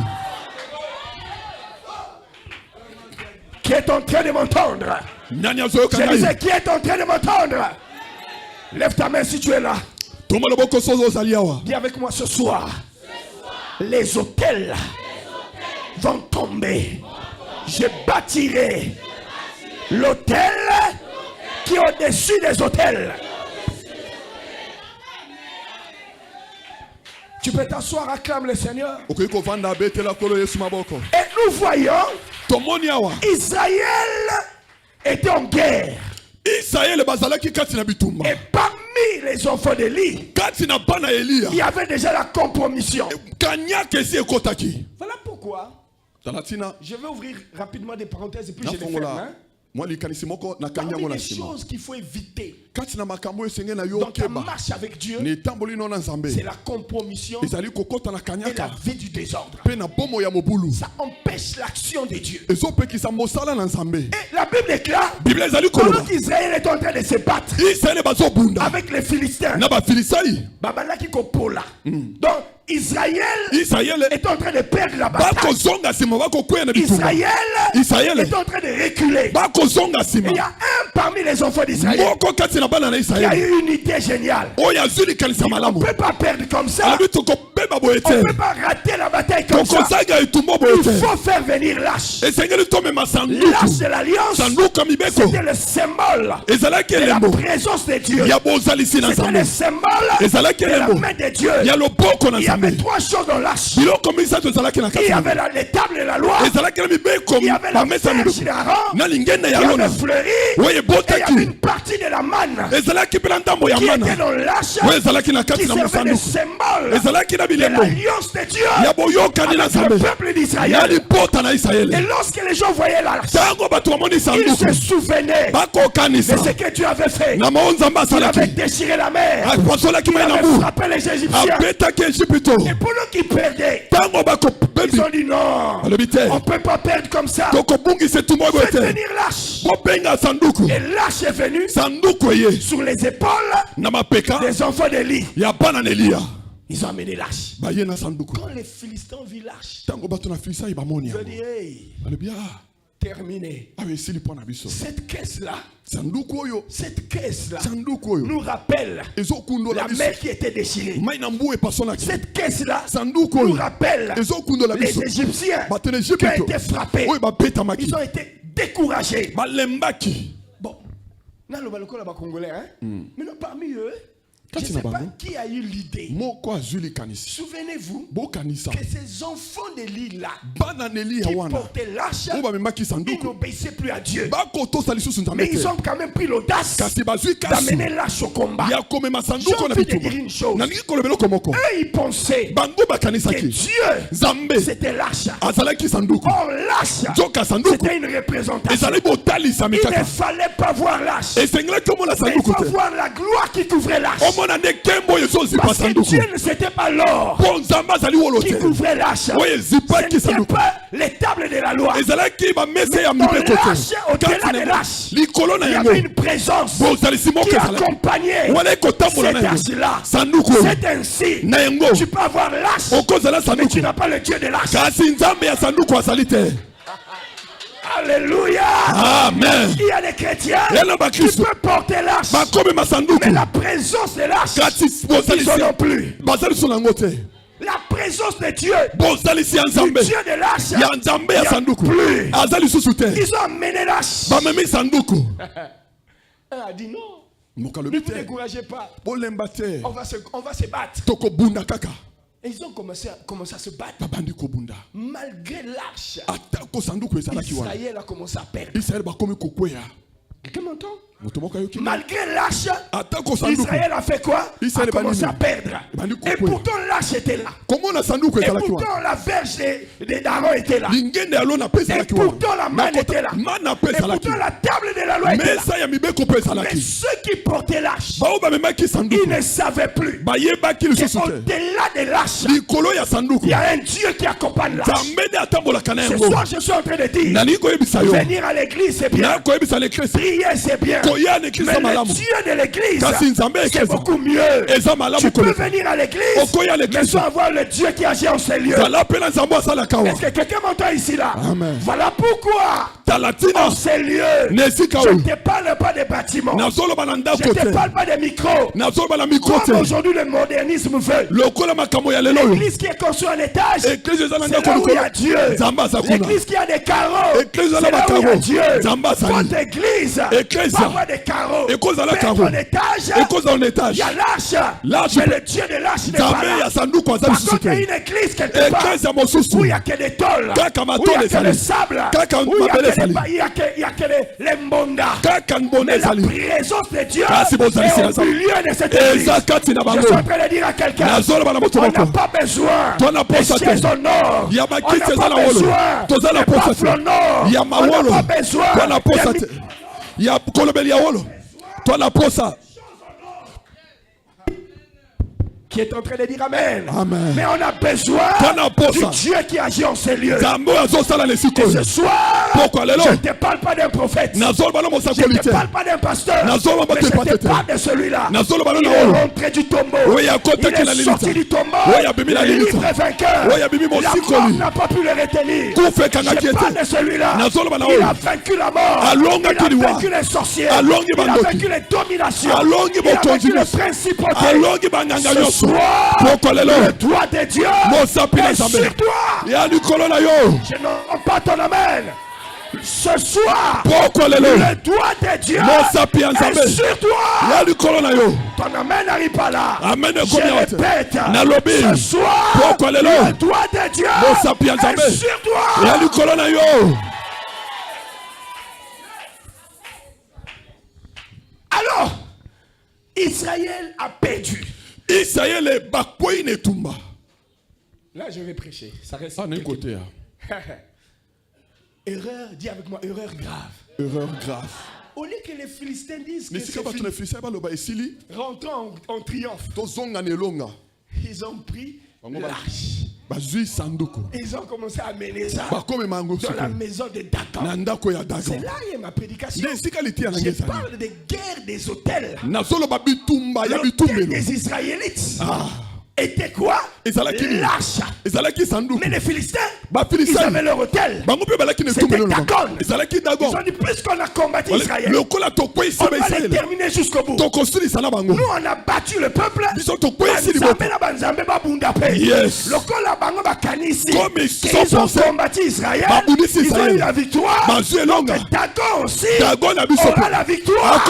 Qui est en train de m'entendre? Nani azoyoka Je disais, ngai. qui est en train de m'entendre? Lève ta main si tu es là. Toma loboko sozo ozali awa. Dis avec moi ce soir. Les hôtels vont tomber. Je bâtirai l'hôtel qui est au-dessus des hôtels. Tu peux t'asseoir, acclame le Seigneur. Okoki kovanda abetela kolo Yesu maboko. Et nous voyons Tomoni awa. Israël était en guerre. Israël bazalaki kati na bitumba. Et parmi les enfants d'Élie, Kati na bana Elia. il y avait déjà la compromission. Kanyaka esi ekotaki. Voilà pourquoi Talatina. je vais ouvrir rapidement des parenthèses et puis je les ferme. Nafongola. Moi likanisi moko na Parmi kanyango na les sima. choses qu'il faut éviter Kati na makambo esenge na yo dans ta keba. marche avec Dieu, Ni tamboli no na nzambe. c'est la compromission Ezali kokota na et la kanyaka. vie du désordre. Pe na bomo ya mobulu. Ça empêche l'action de Dieu. Ezopekisa mosala na nzambe. Et la Bible déclare, Bible ezali pendant koloba. qu'Israël est en train de se battre Israël bazobunda. avec les Philistins, Na ba Filisai. Babalaki Kopola. Donc Israël Israël est en train de perdre la bataille. bakozonga sima bakokwea na bitumba. Israël Israël est en train de reculer. bakozonga Et sima. il y a un parmi les enfants d'Israël Moko kati na bana na qui a Israël. eu une idée géniale. Oyo azuli kanisa On ne malamu. peut pas perdre comme ça. Alobi tokobeba boye On ne te. peut pas rater la bataille comme ça. Tokozanga etumba boye Il te. faut faire venir l'âche. Esengeli tomema L'âche sanduku. de l'alliance, Sanduku ya mibeko. c'était le symbole Ezalaki de la elembo. présence de Dieu. Ya bozalisi na C'était nzambe. le symbole Ezalaki de la elembo. main de Dieu. Ya loboko na Il y avait nzambe. trois choses dans l'âche. Biloko misato ezalaki na Il kati y na avait les tables de la loi. ezalaki na mibeko Il y avait la bamesa verge mibeko d'Aaron. na lingenda Il y ya avait lona fleuri. oyo Et il y avait ebotaki une partie de la manne ezalaki mpe na ntambo ya qui était mana dans l'âche oyo ezalaki na qui kati na servait de mosanduku symbole ezalaki na de bilembo l'alliance de Dieu ya boyokani na avec le nzambe peuple ya d'Israël. libota na Et israele lorsque les gens voyaient l'âche, ntango bato bamoni ils se sanduku souvenaient de bakokanisa ce que Dieu avait fait. na mao nzambe Il avait asalaki déchiré la mer. apasolaki Il mai na avait mbu frappé les Égyptiens. abetaki ejipito Et pendant qu'ils perdaient, ntango ils bakobebi ont dit non, alobi te on ne peut pas perdre comme ça. tokobungisa etumba boye Faites te venir l'âche. bobenga sanduku Et l'âche est venu sanduku eye sur les épaules na mapeka des enfants d'Élie. ya bana na eliya Ils ont amené l'arche. baye na sanduku. Quand les Philistins ont vu l'arche, Tango bato na filisa ibamoni ils ont yango. dit, hey, Alobi terminé. awe esili pona biso. Cette caisse-là, Sanduku oyo. cette caisse-là Sanduku oyo. nous rappelle Ezokundo la la biso. mer qui était déchirée. Mai na mbu epasona ki. Cette caisse-là Sanduku nous oyo. rappelle Ezokundo la les biso. Égyptiens Bato na qui ont Egypte. été frappés. Oyo babetamaki. Ils ont été découragés. Balembaki. Bon, dans le balcon là-bas congolais, hein? Maintenant parmi eux, je ne Katina sais pas bango. qui a eu l'idée. Moko azuli kanisi. Souvenez-vous Bo kanisa. que ces enfants de l'île là Bana neli qui ya wana. portaient l'arche, Oyo bamemaki ils sanduku. n'obéissaient plus à Dieu. Bakotosa lisusu nzambe Mais te. ils ont quand même pris l'audace Kasi bazwi kasi. d'amener l'arche au combat. Ya komema J'ai sanduku na envie de dire bitumba. une chose. Nalingi kolobela komoko. Eux, ils pensaient Bango que bakanisaki. Dieu, Nzambe c'était l'arche. azalaki sanduku. Or, l'arche, Joka sanduku. c'était une représentation. Ezali botalisa Il ne mikaka. fallait pas voir l'arche. Esengelaki omona Mais il sanduku faut te. voir la gloire qui couvrait l'arche. Omona nde nkembo oyo ezozipa Parce que sanduku. Dieu ne c'était pas l'or Po nzambe azali wolo qui te. couvrait l'arche. Oyo Ce ezipaki n'était sanduku. pas les tables de la loi. Ezalaki bamese ya Dans mibeko l'arche, te. au-delà Kati de na l'arche, likolo na il y yango. avait une présence Bozalisi moko qui ezalaki. accompagnait Wala ekotambola cette na yango. arche-là. Sanduku oyo. C'est ainsi. Na yango. Tu peux avoir l'arche, Okozala mais sanduku. tu n'as pas le Dieu de l'arche. Kasi nzambe ya sanduku azali te. Alléluia. Amen. Il y a des chrétiens Yala ba qui Kristo. peuvent porter l'arche, Bakomema sanduku. mais la présence de l'arche, Kati ils bozalisi. n'en ont plus. Bazalisi na yango te. La présence de Dieu, Bozalisi ya le nzambe. Dieu de l'arche, Ya nzambe ya il y a sanduku. plus. Azali susu te. Ils ont amené l'arche. Bamemi sanduku. Elle a dit non, ne Mokalobi vous te. découragez pas. Bolemba te. On va se battre. Tokobunda kaka. Et ils ont commencé à se battre. Babandi kobunda. Malgré l'arche, Atako sanduku ezalaki wana. Israël a commencé à perdre. Israël bakomi kokweya. Quelqu'un m'entend? Moto moko ayoki. Malgré l'arche, Atako sanduku. Israël a fait quoi? Israël A commencé banini. à perdre. Bandi Et kokweya. pourtant l'arche était là. Comment na sanduku Et ezalaki pourtant wana? la verge d'Aaron était là. Lingende alo na pesa Et ezalaki wana. pourtant la manne était là. Mana Et pesa ezalaki. pourtant la table de la loi était là. Mesa ya mibeko pe Mais ezalaki. ceux qui portaient l'arche, Bao bamemaki ils sanduku. ne savaient plus. Bayebaki lisusu te. Au-delà de l'arche, Likolo ya sanduku. il y a un Dieu qui accompagne l'arche. Nzambe nde atambolaka na Ce yango. soir, je suis en train de dire, Nani koyebisa yo. venir à l'église, c'est bien. Nakoyebisa l'église. Prier, c'est bien. Koya na église Mais malamu. le Dieu de l'église, Kasi nzambe c'est église. beaucoup mieux. Eza malamu Tu peux koleka. venir à l'église, Okoya à l'église. mais sans avoir le Dieu qui agit en ces lieux. Zala pena nzambe asalaka wa. Est-ce que quelqu'un m'entend ici là? Amen. Voilà pourquoi Talatina. en ces lieux, Na esika je oyo. ne te parle pas des bâtiments. Nazoloba na Je ndako ne te te. parle pas des micros. Nazoloba na mikro te. Comme aujourd'hui le modernisme veut. Lokola makambo ya lelo oyo. L'église qui est construite en étage, Église eza na c'est ndako là où il y a likolo. Dieu. Nzambe aza kuna. L'église qui a des carreaux, Église c'est eza na là où il y a bakaro. Dieu. Nzambe azali. Votre église, Église. pas avoir des carreaux. Ekozala Mais karo. en étage, Ekoza en étage. il y a l'arche. L'arche. Mais le Dieu de l'arche n'est pas Nzambe là. ya sanduku aza Par lisusu contre, il y a te. une église quelque part Église ya mosusu. où il n'y a que des tôles, Kaka où il n'y matole a que le ezali. sable, Kaka où il n'y a mabele que les ezali. il y a que les mbonda. Kaka mbonda Mais la ezali. présence de Dieu Kasi bozali est sila au milieu de cette église. Eza kati na Je bango. suis en train de dire à quelqu'un, Nazoloba na moto on n'a moko. pas besoin Toi na des posa te. chaises en or. Ya On bakiti n'a eza pas na wolo. besoin Toza na des posa baffles te. en or. Ya On mawolo. n'a pas besoin Toi na posa des te. Ya kolobeli ya wolo. Toi na posa. qui est en train de dire Amen. Amen. Mais on a besoin Toi na du posa. Dieu qui agit en ces lieux. Nzambe oyo azosala lesika Et oyo. ce soir, Pourquoi lelo? je ne te parle pas d'un prophète. Nazoloba na Je mosakoli ne te te. parle pas d'un pasteur. Nazoloba Mais te je pate te te. parle de celui-là. Nazoloba Il na est wolo. rentré du tombeau. Oui, à côté Il de la est limite. sorti du tombeau. Oui, à Bimi la Le limite. livre est vainqueur. Oui, à Bimi mon La cycle. mort n'a pas pu le retenir. Kufe kanga Je kiete. parle de celui-là. Nazoloba na Il wolo. a vaincu la mort. Alonga Il a kiliwa. vaincu les sorciers. Alongi Il a bandoki. vaincu les dominations. Alongi Il a vaincu bokonzi les nyonso. principautés. Alongi banganga Ce nyonso. soir, Pourquoi lelo? le droit de Dieu Mosapi na est Nzambe. sur toi. Ya likolo na yo. Je n'entends pas ton amen. Ce soir, Pourquoi lelo? le doigt de Dieu Mosapi ya Nzambe. est sur toi. Ya likolo na yo. Ton amen n'arrive pas là. Amen Je ekomi awa te. répète, Nalobi. ce soir, Pourquoi lelo? le doigt de Dieu Mosapi ya Nzambe. est sur toi. Ya likolo na yo. Alors, Israël a perdu. Israele bakwei na etumba. Là, je vais prêcher. Ça reste Ah, na quelques- côté ya. Erreur, dis avec moi, erreur grave. Erreur grave. Au lieu que les Philistins disent que Nisika c'est bato fini, na filisa baloba esili. rentrant en triomphe, Tozonga na elonga. ils ont pris Bango ba- l'arche. Bazwi sanduku. Ils ont commencé à mener ça Bakomema yango dans la sikoyo. maison de Dathan. Na ndako ya C'est Dagon. là il y a ma prédication. Nde esika litia na Je ngezali. parle des guerres des hôtels. Nazoloba bitumba ya L'hôtel bitumbelo. des Israélites. Ah. était quoi? L'arche. Mais les Philistins, ils avaient leur hôtel. C'était Dagon. Ils ont dit, puisqu'on a combattu Israël, on va les terminer jusqu'au bout. Nous, on a battu le peuple. Ils ont combattu Israël. Ils ont eu la victoire. Donc Dagon aussi aura la victoire.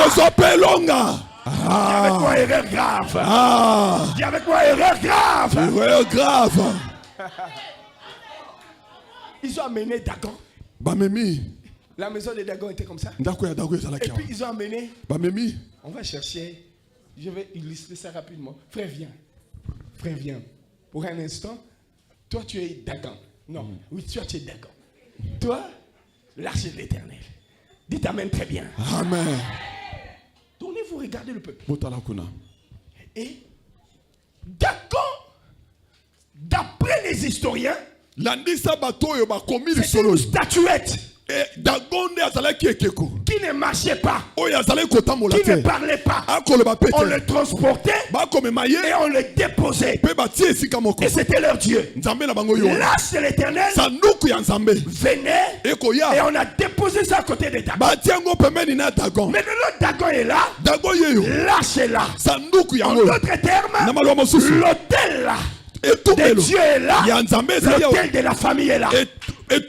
Il y avait quoi, erreur grave? Il y avait quoi, erreur grave? Erreur grave. Ils ont amené Dagon. La maison de Dagon était comme ça. Et puis ils ont amené. On va chercher. Je vais illustrer ça rapidement. Frère, viens. Frère, viens. Pour un instant. Toi, tu es Dagon. Non. Oui, toi, tu es Dagon. Toi, l'arche de l'Éternel. Dites amen très bien. Amen. Tournez-vous, regardez le peuple. Et Dagon, d'après les historiens, c'est une statuette qui ne marchait pas, qui ne parlait pas. On le transportait et on le déposait. Et c'était leur Dieu. L'arche de l'Éternel venait et on a déposé ça à côté de Dagon. Maintenant, Dagon est là, l'arche est là. En d'autres termes, l'autel là de Dieu est là, l'autel de la famille est là. J'ai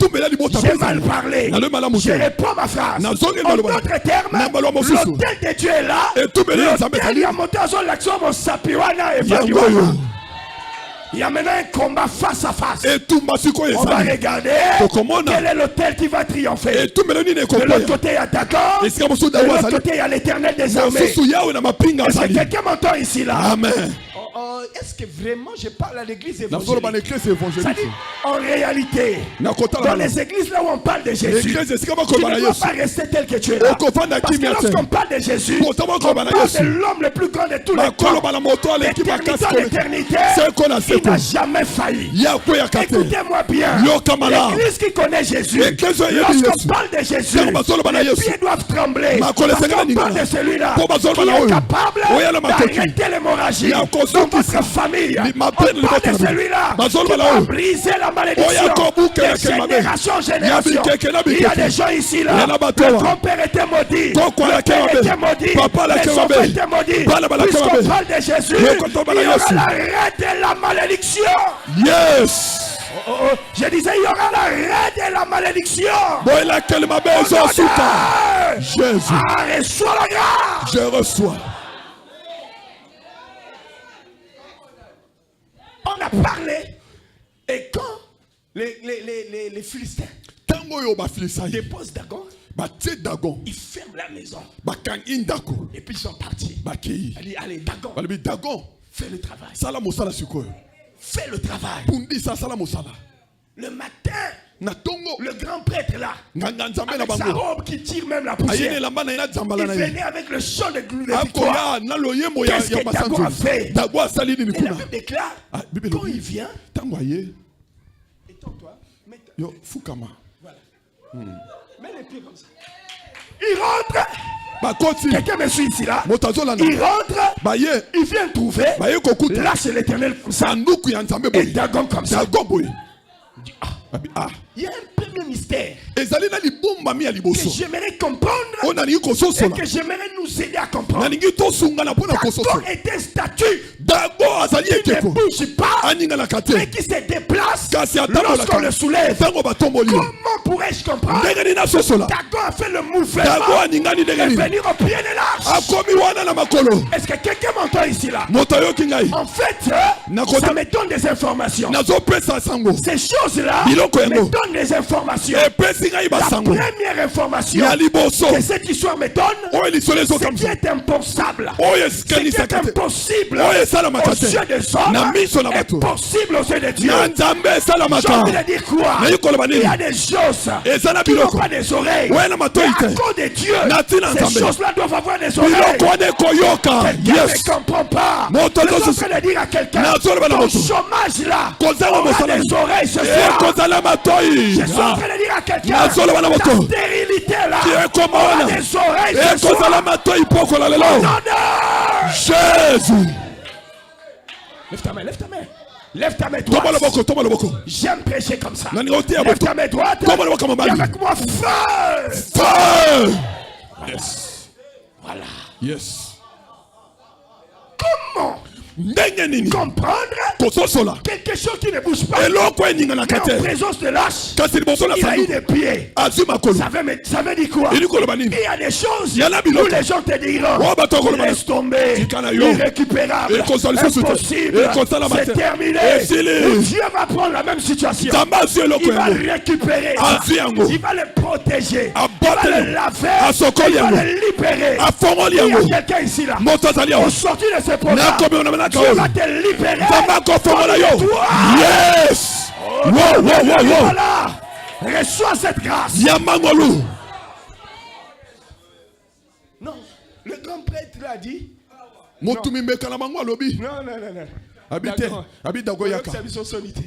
mal parlé. Je réponds ma phrase. En d'autres termes, l'autel de Dieu est là. L'autel, il y a monté à son l'action, mon sapiwana et Fadiwana. Il y a maintenant un combat face à face. On va regarder quel est l'autel qui va triompher. De l'autre côté, il y a Dagon. De l'autre côté, il y a l'Éternel des armées. Est-ce que quelqu'un m'entend ici là? Amen. Est-ce que vraiment je parle à l'église évangélique? C'est-à-dire, en réalité, dans les églises là où on parle de Jésus, tu ne dois pas rester tel que tu es là. Parce que lorsqu'on parle de Jésus, on parle de l'homme le plus grand de tous les temps. L'éternité en éternité, il n'a jamais failli. Écoutez-moi bien. L'église qui connaît Jésus, lorsqu'on parle de Jésus, les pieds doivent trembler. Parce qu'on parle de celui-là qui est capable d'arrêter l'hémorragie. Dans votre famille, on parle de celui-là qui va briser la malédiction de génération en génération. Il y a des gens ici là, le grand-père était maudit, le père était maudit, les enfants étaient maudits. Puisqu'on parle de Jésus, il y aura l'arrêt de la malédiction. Yes. Je disais, il y aura l'arrêt de la malédiction. Jésus. Reçois la grâce. Je reçois. On a parlé. Et quand les Philistins déposent Dagon, ils ferment la maison. Et puis ils sont partis. Allez, Dagon, fais le travail. Fais le travail. Le matin, le grand prêtre là, avec sa robe qui tire même la poussière, il venait avec le chant de victoire. Qu'est-ce que Dagon a fait? Il a même déclaré, quand il vient, étends-toi, voilà. Mets les pieds comme ça. Il rentre. Quelqu'un me suit ici là. Il rentre. Il vient trouver. Là c'est l'Éternel comme ça. Et Dagon comme ça. Il y a un premier mystère que j'aimerais comprendre et que j'aimerais nous aider à comprendre. Dagon est un statut qui ne bouge pas mais qui se déplace lorsqu'on le soulève. Comment pourrais-je comprendre? Dagon a fait le mouvement de venir au pied de l'arche. Est-ce que quelqu'un m'entend ici là? En fait, ça me donne des informations. Ces choses-là me donnent des informations. La première information que cette histoire me donne, c'est qui est impensable. Ce qui est impossible aux yeux des hommes est possible aux yeux de Dieu. J'ai envie de dire quoi? Il y a des choses qui n'ont pas des oreilles. Mais à cause de Dieu, ces choses-là doivent avoir des oreilles. Quelqu'un ne comprend pas. Je suis en train de dire à quelqu'un, ton chômage là aura des oreilles ce soir. Je suis en train de dire à quelqu'un, ta stérilité là aura des oreilles ce soir. Jésus. Lève ta main, lève ta main. Lève ta main Tomba le droite. boko, tomba le boko. J'aime prêcher comme ça. Nani oti ya Lève boko. ta main droite. Tomba le boko Et mabali. avec moi, feu. Fire! Yes. Voilà. Yes. Comment Ndenge nini? comprendre Kososola. quelque chose qui ne bouge pas? Eloko eninga na Mais en kate. présence de l'âge, Kasi liboso na il a eu sanduku. des pieds. Azwi makolo. Ça veut dire quoi? Ili koloba nini? Il y a des choses Il y en a où biloko. les gens te diront Oh, bato koloba. laisse tomber, Tikana yo. irrécupérable, Et kosala lisusu te. impossible, Et kosala c'est mate. terminé. Et sili. Où Dieu va prendre la même situation. Nzambe azwi eloko Il va yango. le récupérer. Azwi yango. Il va le protéger. Il Abatele. va le laver. Asokoli Il va yango. le libérer. Afongoli Il y a yango. quelqu'un ici là. Moto azali Au awa. sortir de ce programme, Nakomi onamena Dieu kaoyo. va te libérer. Nzambe akofongola yo. Toi. Yes. Wow, wow, wow, wow. Voilà. Reçois cette grâce. Yamangolu. Non, le grand prêtre l'a dit. Motumi mbeka na bango alobi. Non, non, non, non. Habite. Habite dagoyaka. C'est biso sonité.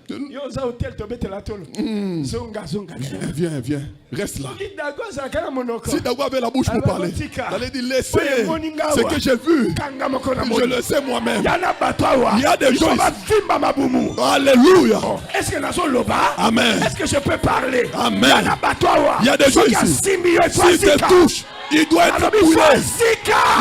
Yo za hôtel to betela tolo. Zonga zonga. Viens, viens. Reste là. Ki dago za kana monoko. Si Dago avait la bouche pour parler, j'allais dire laissez ce que j'ai vu. Kanga moko na Je moni. le sais moi-même. Yana batwa. Il y a des gens va ici. vimba mabumu. Alléluia. Est-ce que nazo loba? Amen. Est-ce que je peux parler? Amen. Yana batwa. Il y a des gens ici. Si te touche, il doit être brûlé.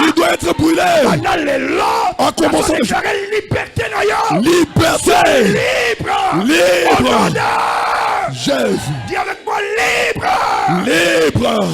Il doit être brûlé. Pendant les lots, En commençant le déclarer liberté na yo. liberté. Libre. Libre. Au nom de- Jésus. Dis avec moi libre. Libre.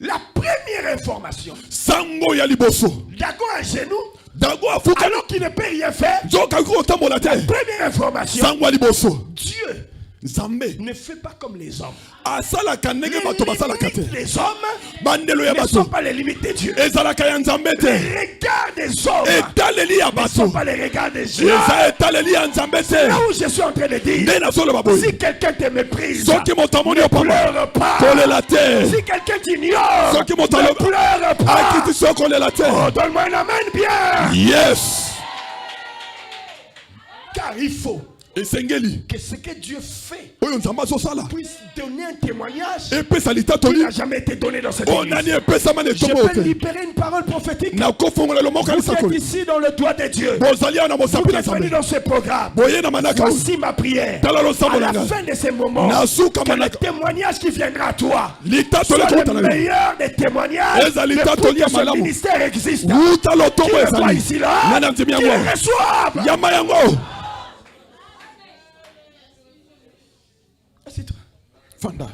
La première information. Sango ya liboso. Dago à genoux, Dago afuka. alors qu'il ne peut rien faire. Zoka ko tambola te. Première information. Sango ya liboso. Dieu Nzambe. ne fait pas comme les hommes. Asalaka ndenge bato basalaka te. Les hommes Bandelo ya ne sont bato. pas les limites de Dieu. Ezalaka ya Nzambe Les te. regards des hommes Etaleli ya ne sont bato. pas les regards des Dieu. Eza etaleli ya Nzambe te. Là où je suis en train de dire, Nde nazoloba boye. si quelqu'un te méprise, Soki moto amoni ne opamba. pleure pas. Kolela te. Si quelqu'un t'ignore, Soki moto ne aloba. pleure pas. Akiti so kolela te. Oh, donne-moi un amen bien. Yes. Car il faut Esengeli. que ce que Dieu fait Oyo Nzambe azosala. puisse donner un témoignage Epesa qui litatoli. n'a jamais été donné dans cette Onani église. epesama na Je etombo peux te. libérer une parole prophétique. Nakofongola lomoko Vous êtes alisakoli. ici dans le doigt de Dieu. Bozali ana Vous mosapi na êtes venus Nzambe. dans ce programme. Boye na manaka. Voici ma prière. Tala losambo À la nanga. fin de ces moments, Nasuka que le manaka. témoignage qui viendra à toi Litatoli soit kota le na yo. meilleur des témoignages Eza de litatoli ya pour que ce malamu. ministère existe. Wuta Qui lotombo le voit ezali. ici là, Nana mtimi qui le yango. reçoive. Yama yango. Assieds-toi. Fanda.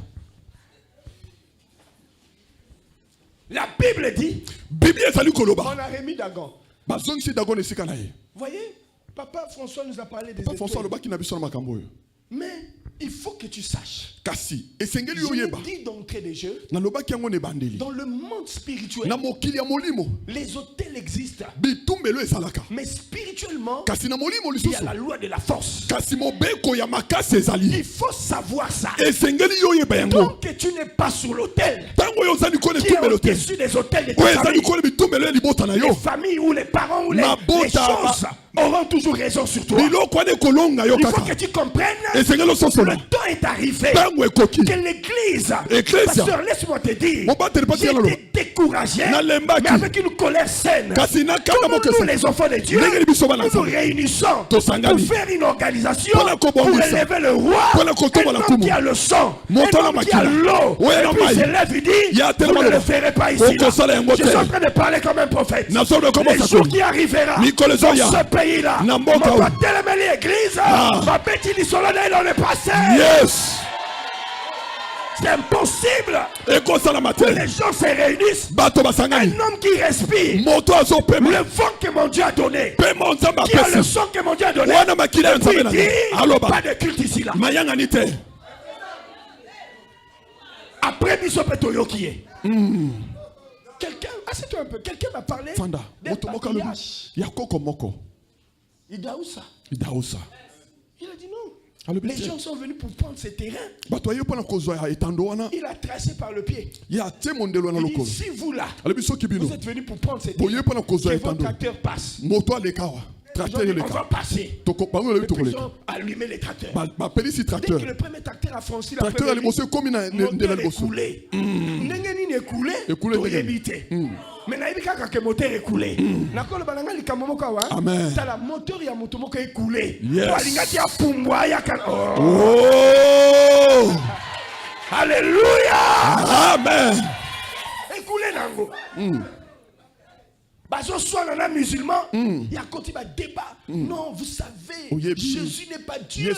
La Bible dit, Bible ezali koloba. on a remis Dagon. Bazongisi Dago na esika na ye. Voyez, Papa François nous a parlé des Papa François étoiles. alobaki na biso na makambo oyo. Mais il faut que tu saches. Kasi esengeli Je oyeba. vous dis d'entrée des jeux, Nalobaki yango na ebandeli. dans le monde spirituel, Na mokili ya molimo. les hôtels existent. Bitumbelo ezalaka. Mais spirituellement, Kasi na molimo il y a lisusu. la loi de la force. Kasi mobeko ya makasi ezali. Il faut savoir ça. Esengeli oyeba yango. Donc que tu n'es pas sur l'hôtel, Tango oyo ozali kola qui est etumbelo te. au-dessus des hôtels de ta Oyo ezali famille. kola bitumbelo ya libota na Les yo. familles ou les parents ou les Mabota, choses auront toujours raison sur toi. Biloko wana ekolonga yo Il faut que kaka. tu comprennes. Esengeli ososola. Le temps est arrivé Tango ekoki. que l'église, Ecclesia. pasteur, laisse-moi te dire, Mon bateli pati j'ai yalalo. été découragé, Nalembaki. mais avec une colère saine. Kasi na kaka Comme nous, mokesa. les enfants de Dieu, Ndenge biso bana nous nous nzambe. réunissons Tosangani. pour faire une organisation Pona pour kobongisa. élever le roi, Pona kotomba un la homme tumu. qui a le sang, un Moto na homme qui a makila. l'eau, Oya et na puis il mai. s'élève, il dit, Ya vous tellement ne le loba. ferez pas ici. Oko là. sala yango Je suis te. en train de parler comme un prophète. Na solo comme Les ça. jours qui arrivera Mikolo dans zoya. ce pays-là, Na on mboka va oyo. tellement l'église, Ah. va petit solennel dans le passé. Yes. C'est impossible. Ekosalama te. Les gens se réunissent. Bato basangani. Un homme qui respire. Moto azopema. Le vent que mon Dieu a donné. Pema nzambe Qui a le apesi. sang que mon Dieu a donné. Wana makila ya Et puis nzambe il na dit, yo. Aloba. pas de culte ici là. Mayangani te. Après Bishop Toyokie. Quelqu'un, assieds-toi un peu. Quelqu'un m'a parlé Fanda. d'un Moto moko alobi. patriarche. Ya koko moko. Il dit où ça? Idaosa. Il a dit non. Alobi Les te. gens sont venus pour prendre ces terrains. Bato aye pona kozwa ya etando wana. Il a tracé par le pied. Ya te mondelo wana Il dit lokolo. si vous là, Alobi soki bino. vous êtes venus pour prendre ces terrains, Boye pona kozwa que ya votre etando. tracteur passe. Moto alekawa. Ils ont Tracteur dit, on va eleka. passer. Toko bango lebi Ils tokoleka. ont allumé les tracteurs. Bapelisi Dès tracteur. que le premier tracteur a franchi la Tracteur première ali liboso ekomi na ndela moteur est liboso. coulé. Ndenge nini écoulé Écoulé, toyebi te. Mais nayebi kaka ke moteur écoulé. Nakolo balanga likambo moko wa. Amen. Tala moteur ya moto moko écoulé. Yes. Balingati ya pumbwa ya kan. Oh! Alléluia. Amen. Écoulé nango. Bazo soit un musulman, il y a continué à débat. Non, vous savez, Jésus n'est pas Dieu.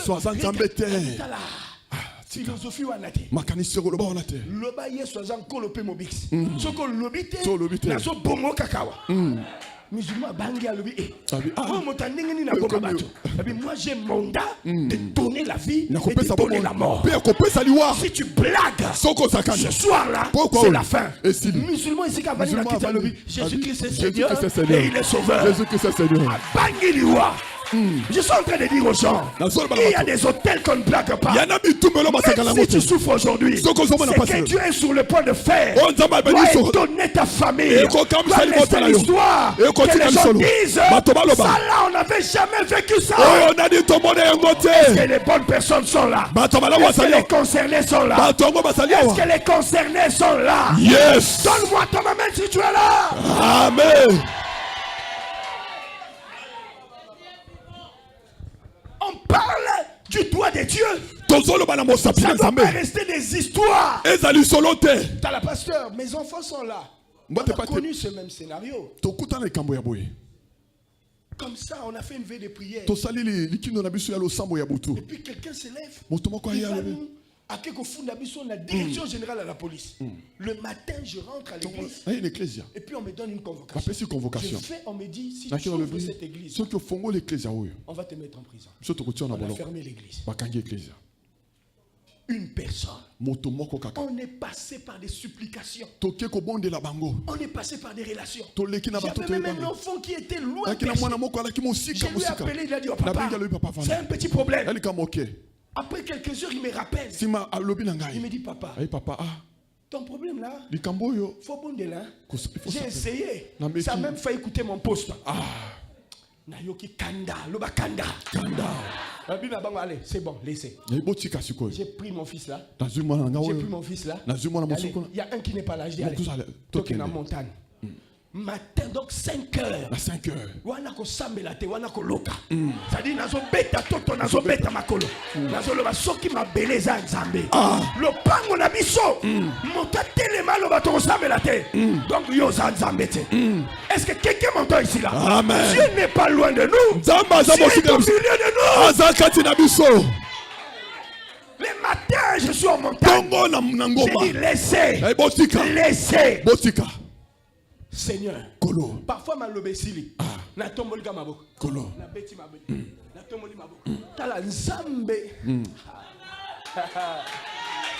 Philosophie ou anate. Makanisero loba onate. Loba yesu azan kolope mobix. Soko lobite. Nazo bongo kakawa. Musulman bangi alobi oh motandingi ni na boka bato. Moi j'ai mandat de donner la vie et de donner la mort. Si tu blagues ce soir là, c'est la fin. Musulman ici qui a venu la quitte alobi Jésus-Christ est Seigneur et il est sauveur. Jésus-Christ est Seigneur. Bangi liwa. Je suis en train de dire aux gens, il y a des hôtels qu'on ne blague pas. Même si tu souffres aujourd'hui, c'est que Dieu est sur le point de faire. Dois étonner ta famille. Dois laisser l'histoire. Que les gens disent, ça là, on n'avait jamais vécu ça. Est-ce que les bonnes personnes sont là? Est-ce que les concernés sont là? Est-ce que les concernés sont là? Yes. Donne-moi ton main si tu es là. Amen. On parle du doigt de Dieu. Ça ne doit pas rester des histoires. T'as la pasteur, mes enfants sont là. On a connu ce même scénario. Comme ça, on a fait une veille de prière. Et puis quelqu'un s'élève. Il va nous à la direction générale à la police. Le matin, je rentre à l'église. Et puis on me donne une convocation. Je fais, on me dit, si tu ouvres cette église, on va te mettre en prison. On a fermé l'église. Une personne. On est passé par des supplications. On est passé par des relations. J'avais même un enfant qui était loin. Je lui ai appelé, il a dit, oh, papa, c'est un petit problème. Après quelques heures, il me rappelle. Il me dit, papa, ton problème là, faut bonder là. J'ai essayé. Ça a même fait écouter mon poste. Nayoki Kanda, Loba Kanda. Allez, c'est bon, laissez. J'ai pris mon fils là. J'ai pris mon fils là. Il y a un qui n'est pas là. Je dis, allez, toquez dans la montagne. Matin, donc 5 heures. 5 heures. Wanako sambelate, wanako loka. C'est-à-dire, nazo beta toto, nazo beta makolo. Nazo loba soki ma beleza nzambe. Le pango na biso. Monta telema loba to sambelate. Donc yo nzambe te. Est-ce que quelqu'un m'entend ici là? Amen. Dieu n'est pas loin de nous. Dieu est au milieu de nous. Le matin, je suis en montagne. J'ai dit laissez. Laissez. Seigneur, parfois ma lobesili, na tomboli maboko, na beti maboko, na tomboli maboko. Tala nzambe.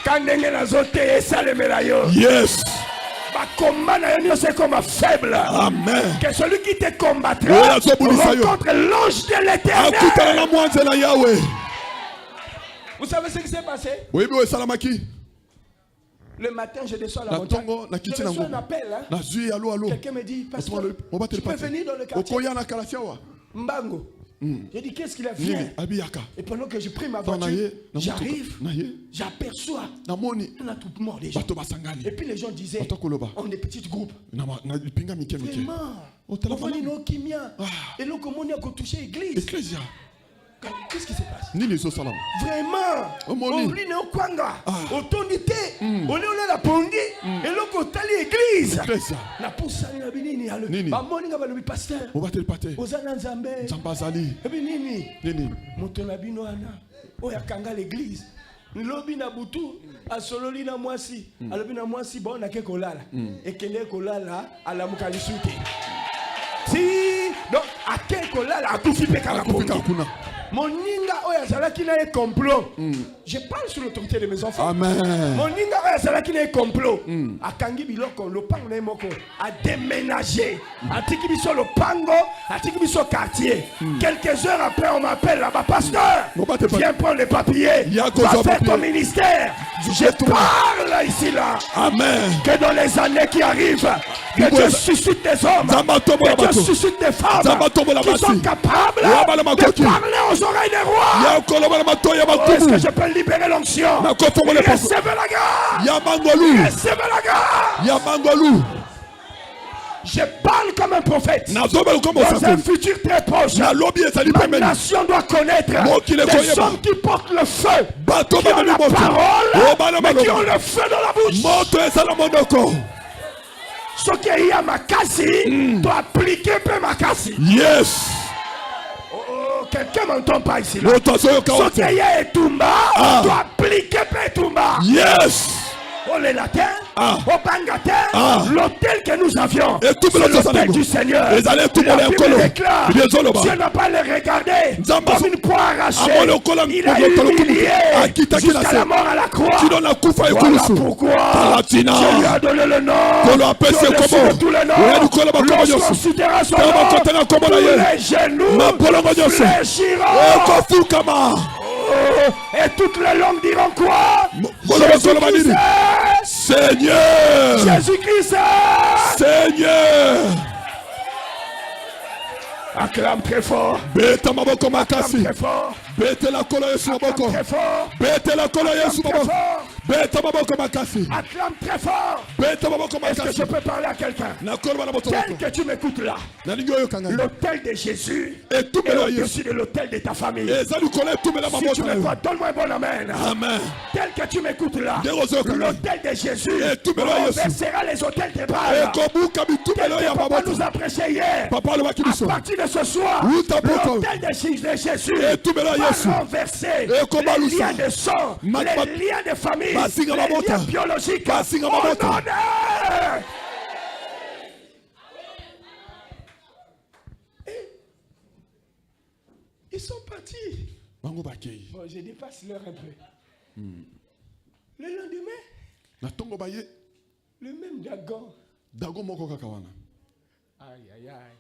Kandenge na zote esalemela yo. Yes. Ba combat na yo c'est comme faible. Amen. Que celui qui te combattra rencontre l'ange de l'Éternel. Vous savez ce qui s'est passé? Oui, salamaki. Le matin, je descends à la montagne. Je reçois un appel. Quelqu'un me dit, pasteur, tu peux venir dans le quartier. Mbango. J'ai dit, qu'est-ce qu'il a fait? Et pendant que je prie ma voiture, j'arrive, j'aperçois, on a tout mort déjà. Et puis les gens disaient, on est petit groupe. Vraiment, on va dire, non, qui mien. Et là, comment on a touché l'église? Qu'est-ce qui se passe? Vraiment, on lit au Kwanga, autorité, on est la Pondi, et l'on côté l'église. La pousse à la binini, à morning à le pasteur, aux Ananzambe, et binini, Montonabinoana, Oyakanga l'église. Lobi na butu, a sololi na mwasi, a lobi na mwasi, bon, na ke kolala, et kele kolala, à la mukalisute. Si, donc, à ke kolala, à tout fipe kalakouna. Mon ninga oya zalaki na e complot. Je parle sur l'autorité de mes enfants. Amen. Mon ninga oya zalaki na e complot. A kangi biloko le pango na moko a déménagé. A tiki biso le pango, a tiki biso quartier. Quelques heures après on m'appelle là-bas, pasteur. Viens prendre les papiers. Va faire ton ministère. Je parle ici là. Amen. Que dans les années qui arrivent, que Dieu suscite des hommes, que Dieu suscite des femmes qui sont capables de parler aux oreilles des rois. Est-ce que je peux libérer l'onction? Recevez la grâce. Recevez la grâce. Yamangolu. Je parle comme un prophète. Dans Dans un futur très proche, ma nation doit connaître des hommes qui portent le feu, qui ont la parole, mais qui ont le feu dans la bouche. Ce qui est à Makassi doit appliquer peu Makassi. Yes. Oh, quelqu'un m'entend pas ici. Ce qui est à Etumba doit appliquer peu Etumba. Yes. Oh les latins, au Bangater, l'hôtel que nous avions, c'est l'hôtel du Seigneur. La Bible déclare, Dieu n'a pas le regardé comme une poire arrachée. Il a humilié jusqu'à la mort à la croix. Voilà pourquoi Dieu lui a donné le nom au-dessus de tous les noms. Lorsqu'on citera son nom, tous les genoux fléchiront. Et toutes les langues diront quoi? Jésus-Christ, Seigneur. Jésus-Christ, Seigneur. Acclame très fort. Beta maboko makasi. Très fort. Beta la kola yesu maboko. Très fort. Beta la kola yesu maboko. Beta maboko makasi. Acclame très fort. Beta maboko Est-ce que makasi. je peux parler à quelqu'un? Tel que tu m'écoutes là, l'autel de Jésus est au-dessus de l'autel de ta famille. Si tu me crois, donne-moi un bon amen. Amen. Tel que tu m'écoutes là, l'autel de Jésus renversera les autels de Baal. Tel que papa nous a prêché hier. À partir de ce soir, l'autel de Jésus va renverser les liens de sang, les liens de famille, les liens biologiques. Au nom de... Ils sont partis. Bon, je dépasse l'heure un peu. Le lendemain, le même Dagon. Aïe, aïe, aïe.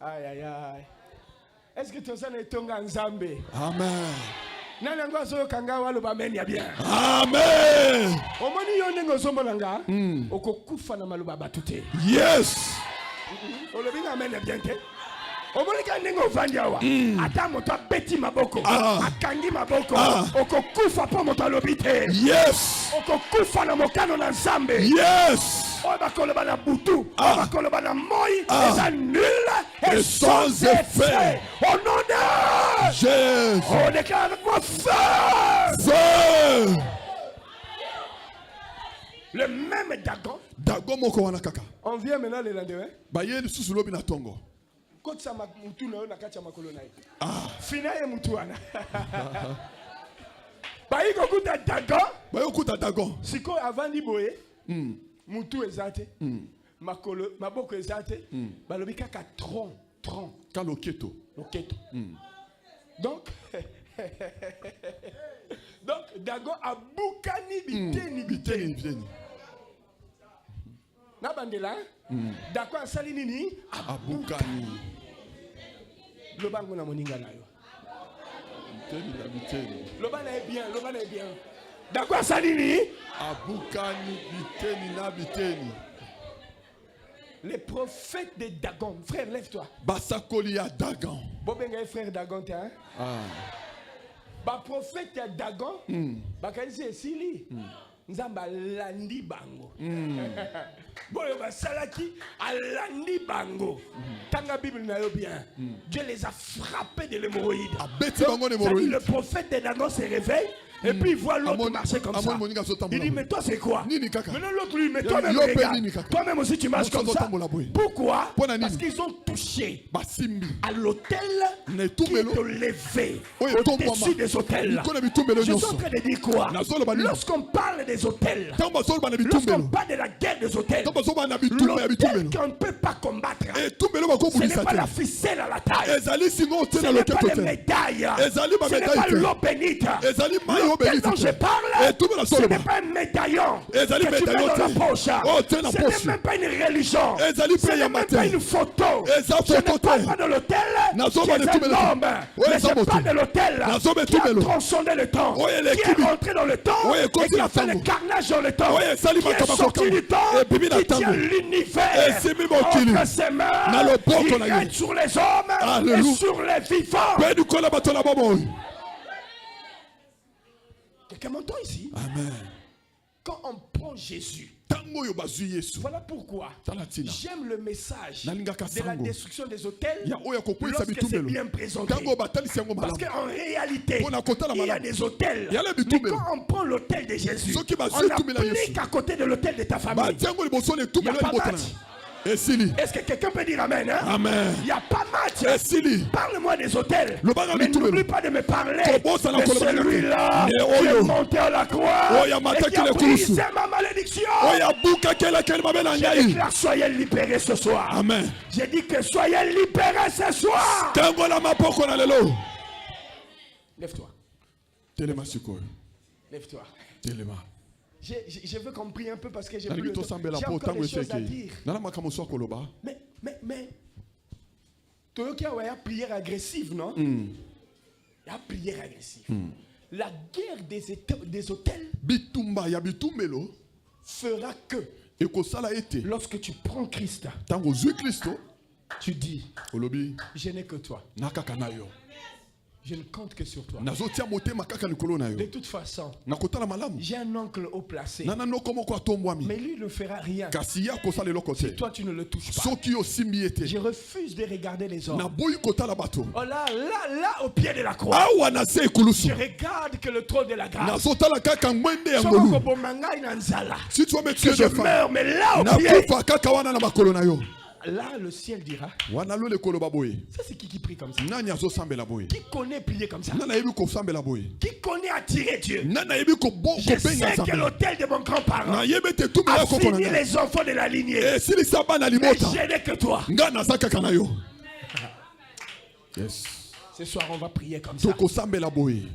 Aïe, aïe, aïe. Est-ce que tu as un tonga Nzambe? Amen. Nanangwa so kanga walo ba menya bien. Amen. Omoni yone ngozombo nanga. Okokufa na maluba batute. Yes. Olobinga menya bien ke. Omoni ka ndenge ovanja wa. Ata moto abeti maboko. Akangi maboko. Okokufa po moto alobite. Yes. Okokufa na mokano na Nzambe. Yes. Obakoloba na butu. Obakoloba na moi. Eza nul et sans effet. Au nom de Jésus. On déclare avec moi feu. Feu. Le même Dagon. Dagon moko wana kaka. On vient maintenant le lendemain. Baye susu lobi na tongo. Kotsa mutu na yo na kati ya makolo na ye. Fina ye mutu wana. Bayi kokuta Dagon. Bayo kuta Dagon. Siko avandi boye. Mutu ezate. Makolo maboko ezate. Balobi kaka tronc. Kaloketo. Loketo. Donc Dagon a boukani biteni. Na bandela, Dagon a sali nini? A boukani. Le bango na moninga na yo. Le ban est bien. Dagon a sali nini? A boukani biteni na biteni. Les prophètes de Dagon, frère, lève-toi. Basakoli ya Dagon. Bobenga frère Dagon te hein? Ba prophète ya Dagon, ba kanisi esili. Nzamba landi bango. Boyo ba salaki alandi bango. Tanga Bible na yo bien. Dieu les a frappés de l'hémorroïde. Le prophète de Dagon se réveille. Et puis il voit l'autre marcher comme ça. Il dit mais toi c'est quoi? Maintenant l'autre lui mais toi-même regarde. Toi-même aussi tu marches comme ça. Pourquoi? Parce qu'ils ont touché à l'autel qui est élevé au-dessus des autels. Je suis en train de dire quoi? Lorsqu'on parle des autels, lorsqu'on parle de la guerre des autels, l'autel qu'on ne peut pas combattre, ce n'est pas la ficelle à la taille, ce n'est pas les médailles, ce n'est pas l'eau bénite. L'autel dont je parle, ce n'est pas un médaillon que tu mets dans la poche. Ce n'est même pas une religion. Ce n'est même pas une photo. Je ne parle pas de l'autel qui est un homme. Mais je parle de l'autel qui a transcendé le temps, qui est rentré dans le temps et qui a fait le carnage dans le temps, qui est sorti du temps, qui tient l'univers entre ses mains, qui règne sur les hommes et sur les vivants. Quelqu'un m'entend ici? Amen. Quand on prend Jésus, Voilà pourquoi Talatina. j'aime le message Nalingaka de la sango. destruction des hôtels Ya oya kokwisa lorsque c'est bitumelo. bien présenté. Tango batalisi yango Parce malamu. qu'en réalité, Pona kotala il y a malamu. des hôtels. Il y a les Mais bitumelo. quand on prend l'hôtel de Jésus, Soki on bazwi tumela Yesu. applique à côté de l'hôtel de ta famille. Batiango liboso ne Il y a tumelo pas libotana. match. Esili. Est-ce que quelqu'un peut dire Amen, hein? Amen. Il n'y a pas match. Esili. Parle-moi des hôtels. Le baga Mais bitumelo. n'oublie pas de me parler Kobo sana de koloba celui-là ne qui est oyo. monté à la croix Oya mata et qui a kile brisé kurusu. ma malédiction. Oya buka kela kele mabela Je ngai. déclare, soyez libérés ce soir. Amen. J'ai dit que soyez libérés ce soir. Tango la mapoko na lelo. Lève-toi. Telema sikoyo. Lève-toi. Telema. Je veux qu'on prie un peu parce que j'ai Nalingi plus le temps. tosambela J'ai po encore tango des choses à eseki. dire. Nala makambo so koloba. Mais, Toyoki a une prière agressive, non? Il y a prière agressive. La guerre des hôtels Bitumba ya bitumelo. fera que Ekosala ete. lorsque tu prends Christ, Tango zui Kristo. tu dis, Olobi. je n'ai que toi. Nakaka na yo. Je ne compte que sur toi. Nazotia motema kaka likolo na yo. De toute façon, Nakotala malamu. j'ai un oncle haut placé. Nana no komo ko atombwami. Mais lui ne fera rien. Kasi ya kosala eloko te. Si toi tu ne le touches pas. Soki osimbi ete. Je refuse de regarder les hommes. Na boyi kotala bato. Oh là, au pied de la croix. Awa na se ekulusu. Je regarde que le trône de la grâce. Nazotala kaka ngwende ya Soko ngolu. kobomangai na nzala. Si tu vas me Que tuer je de faim. meurs, mais là au Na pied. kufa kaka wana na makolo na yo. Là, le ciel dira. Wana lo lekolo baboye. Ça, c'est qui prie comme ça? Nani azosambela boye. Qui connaît prier comme ça? Nana yebi kosambela boye. Qui connaît attirer Dieu? Nana yebi ko Je sais benga que nzambe. l'hôtel de mon grand-parent Na yebe te tumela a ko fini konanga. les enfants de la lignée. E sili sabana Mais limota. je n'ai que toi. Nga naza kaka na yo. Yes. Ce soir, on va prier comme ça. Toko sambela boye.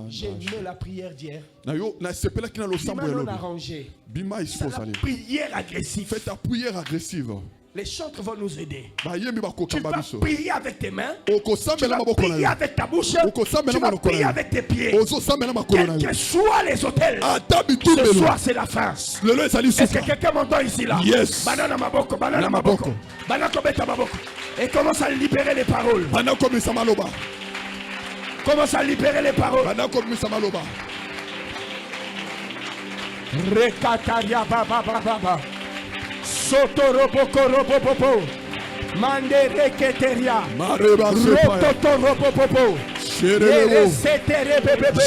J'ai aimé la prière d'hier. Na yo na sepela kina lo Qui sambo m'a non elobi. arrangé. Bima C'est isko la sali. prière agressive. Fais ta prière agressive. Les chantres vont nous aider. Ba yembi ba Tu kokamba vas biso. prier avec tes mains. Oko Tu sambela vas maboko na prier yo. avec ta bouche. Oko sambela Tu vas maboko na prier yo. avec tes pieds. Ozo sambela makolo na Quels yo. que soient les hôtels. Ata Ce bitumelo. soir, c'est la fin. Lelo ezali Est-ce que suka. quelqu'un m'entend ici là? Yes. Banana maboko, banana Na maboko. maboko. Banana beta maboko. Et commence à libérer les paroles. Bana komisa maloba. Commence à libérer les paroles. Bana komisa maloba. Rekataria baba baba. Soto roboko robopopo. Mande reketeria. Mareba sepa. Rototo robopopo. Sherelebo.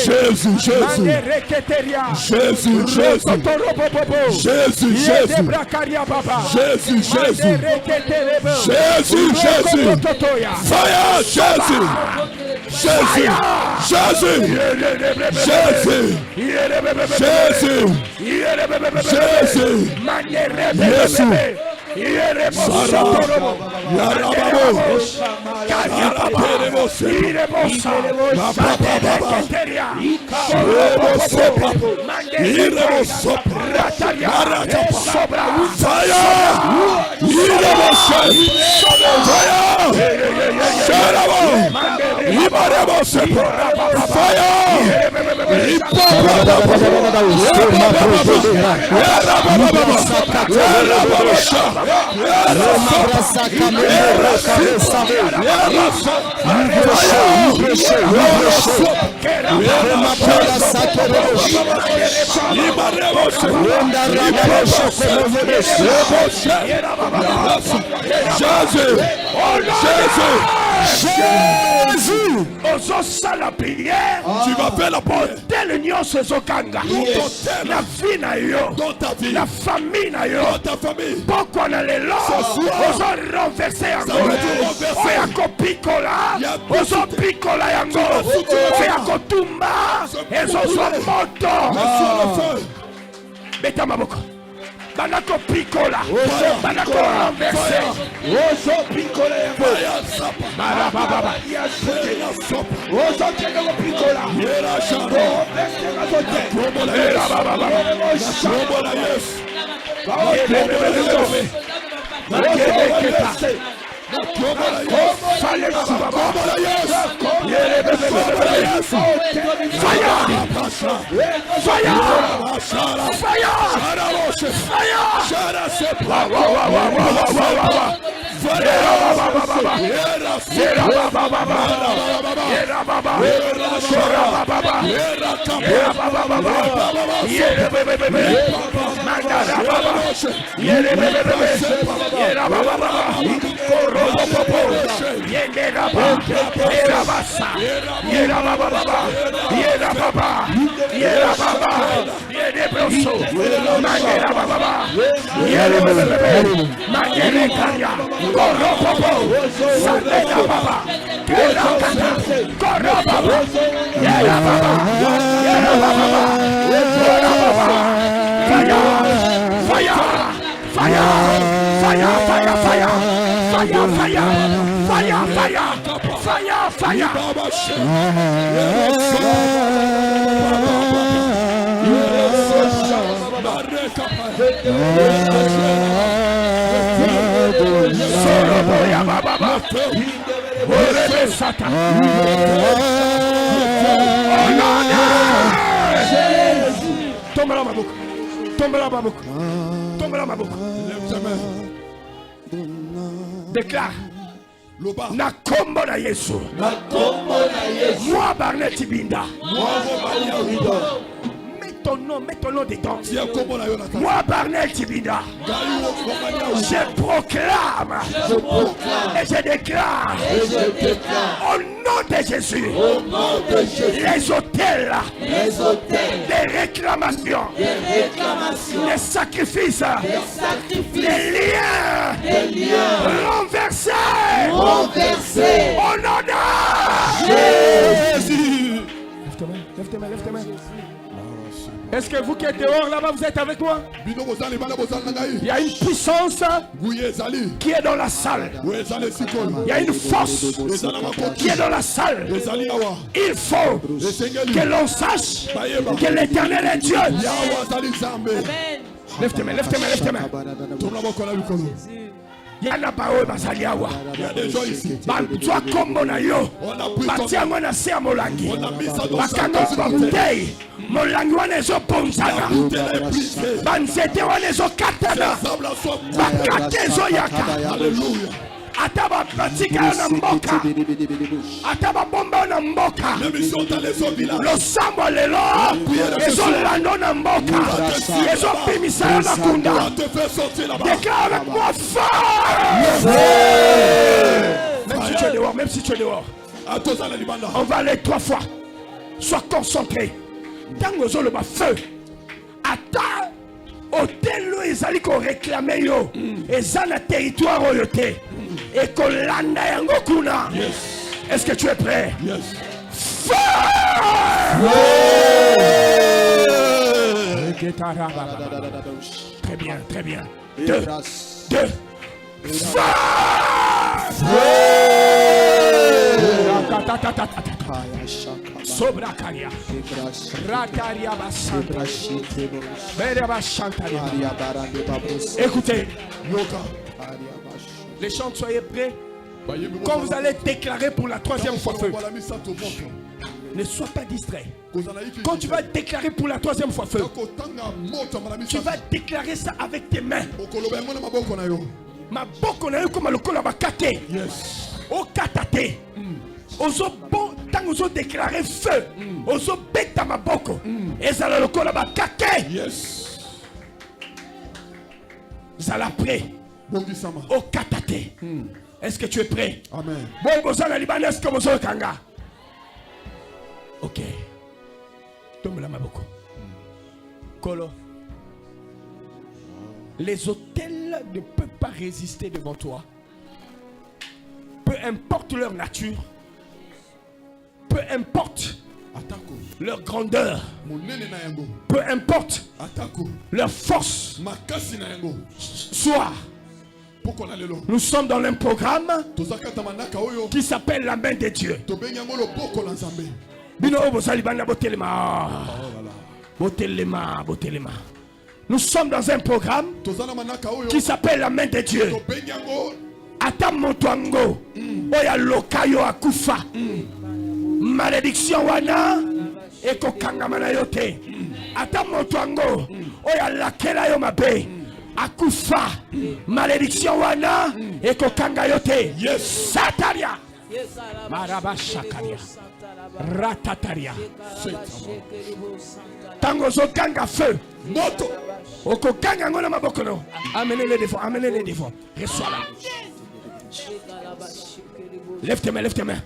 Jésus, Jésus. Mande reketeria. Jésus, Jésus. Rototo robopopo. Jésus, Jésus. Yedebrakaria baba. Jésus, Jésus. Mande reketerebo. Jésus, Jésus. Rotototoya. Fire, Jésus. Jésus. Jésus. Jésus. Jésus. Jésus. Yesu. Saraba. Yarababo. Araperebo sepa. Mapapapapa. Irebo sopa. Irebo sopa. Maratapa. Fire. Irebo sepa. Fire. Sharabo. Ibarebo sepa. Fire. Jésus. La prière. Tu vas faire la prière. Tel nyonso ezokanga. La vie na yo. Dans ta vie. La famille na yo. Dans ta famille. Poko na lelo. Ozo renverser yango. Oya kopikola. Ozo pikola yango. Oya kotumba. Ezozwa moto. Beta maboko. Banako pikola. Banako renverser. Ozo pikola yango. Marababa. Ozo kego pikola. Tombe là, ma boucle. Tombe là, ma boucle. Tombe là, ma boucle. Lève ta main. Déclare. Na kombo na Yesu. Moi Barnet Tibinda. Mets ton nom dedans. Moi Barnet Tibinda. Je proclame. Et je déclare. Au nom de Jésus. Les hôtels. Des réclamations. Des sacrifices. Des liens. Renversés. Au nom de Jésus. Lève tes mains. Est-ce que vous qui êtes dehors là-bas, vous êtes avec moi? Il y a une puissance qui est dans la salle. Il y a une force qui est dans la salle. Il faut que l'on sache que l'Éternel est Dieu. Amen. Lève tes mains. Il y a des gens ici. Toi comme mon ayo, parti à mon assez à Molangi. Bakano bouteille, Molangi wane zo ponzana. Banzete wane zo katana. Bakate zo yaka. Alléluia. Ataba pratika na mboka. Ataba bomba na mboka. Lo sambo lelo. Ezo lando na mboka. Ezo pimisa na kunda. Déclare avec moi fort. Même si tu es dehors. On va aller 3 fois. Sois concentré. Tango zo le ba feu. Attends. Hôtel ezali ko réclamer yo. Eza na territoire oyote. Et kolanda yango kuna. Est-ce que tu es prêt? Feu! Très bien. 2. Feu! Sobrakaria. Rataria basanta. Écoutez. Les chants, soyez prêts. Quand vous allez déclarer pour la 3e fois feu, ne sois pas distrait. Quand tu vas déclarer pour la 3e fois feu, tu vas déclarer ça avec tes mains. Ma boko na yo comme le kola bakate. O katate. Ozo bon tant ozo déclarer feu. Ozo beta ma boko. Ezala le kola bakate. Zala prêt. O katate. Est-ce que tu es prêt? Amen. Bon bozala libanais est-ce que bozo kanga? OK. Tombe la maboko. Kolo. Les hôtels ne peuvent pas résister devant toi. Peu importe leur nature, peu importe leur grandeur, peu importe leur force, soit. Nous sommes dans un programme qui s'appelle la main de Dieu. Nous sommes dans un programme qui s'appelle la main de Dieu. Ata motuango oya lokayo akufa malédiction wana eko kangama na yote. Ata motuango oya lakela yo mabe akufa malédiction wana ekokanga yo te. Sataria marabashakaria ratataria tango zokanga feu moto okokanga ngona maboko no. Amenez les défauts, amenez les défauts. Reçois là. Lève tes mains, lève tes mains.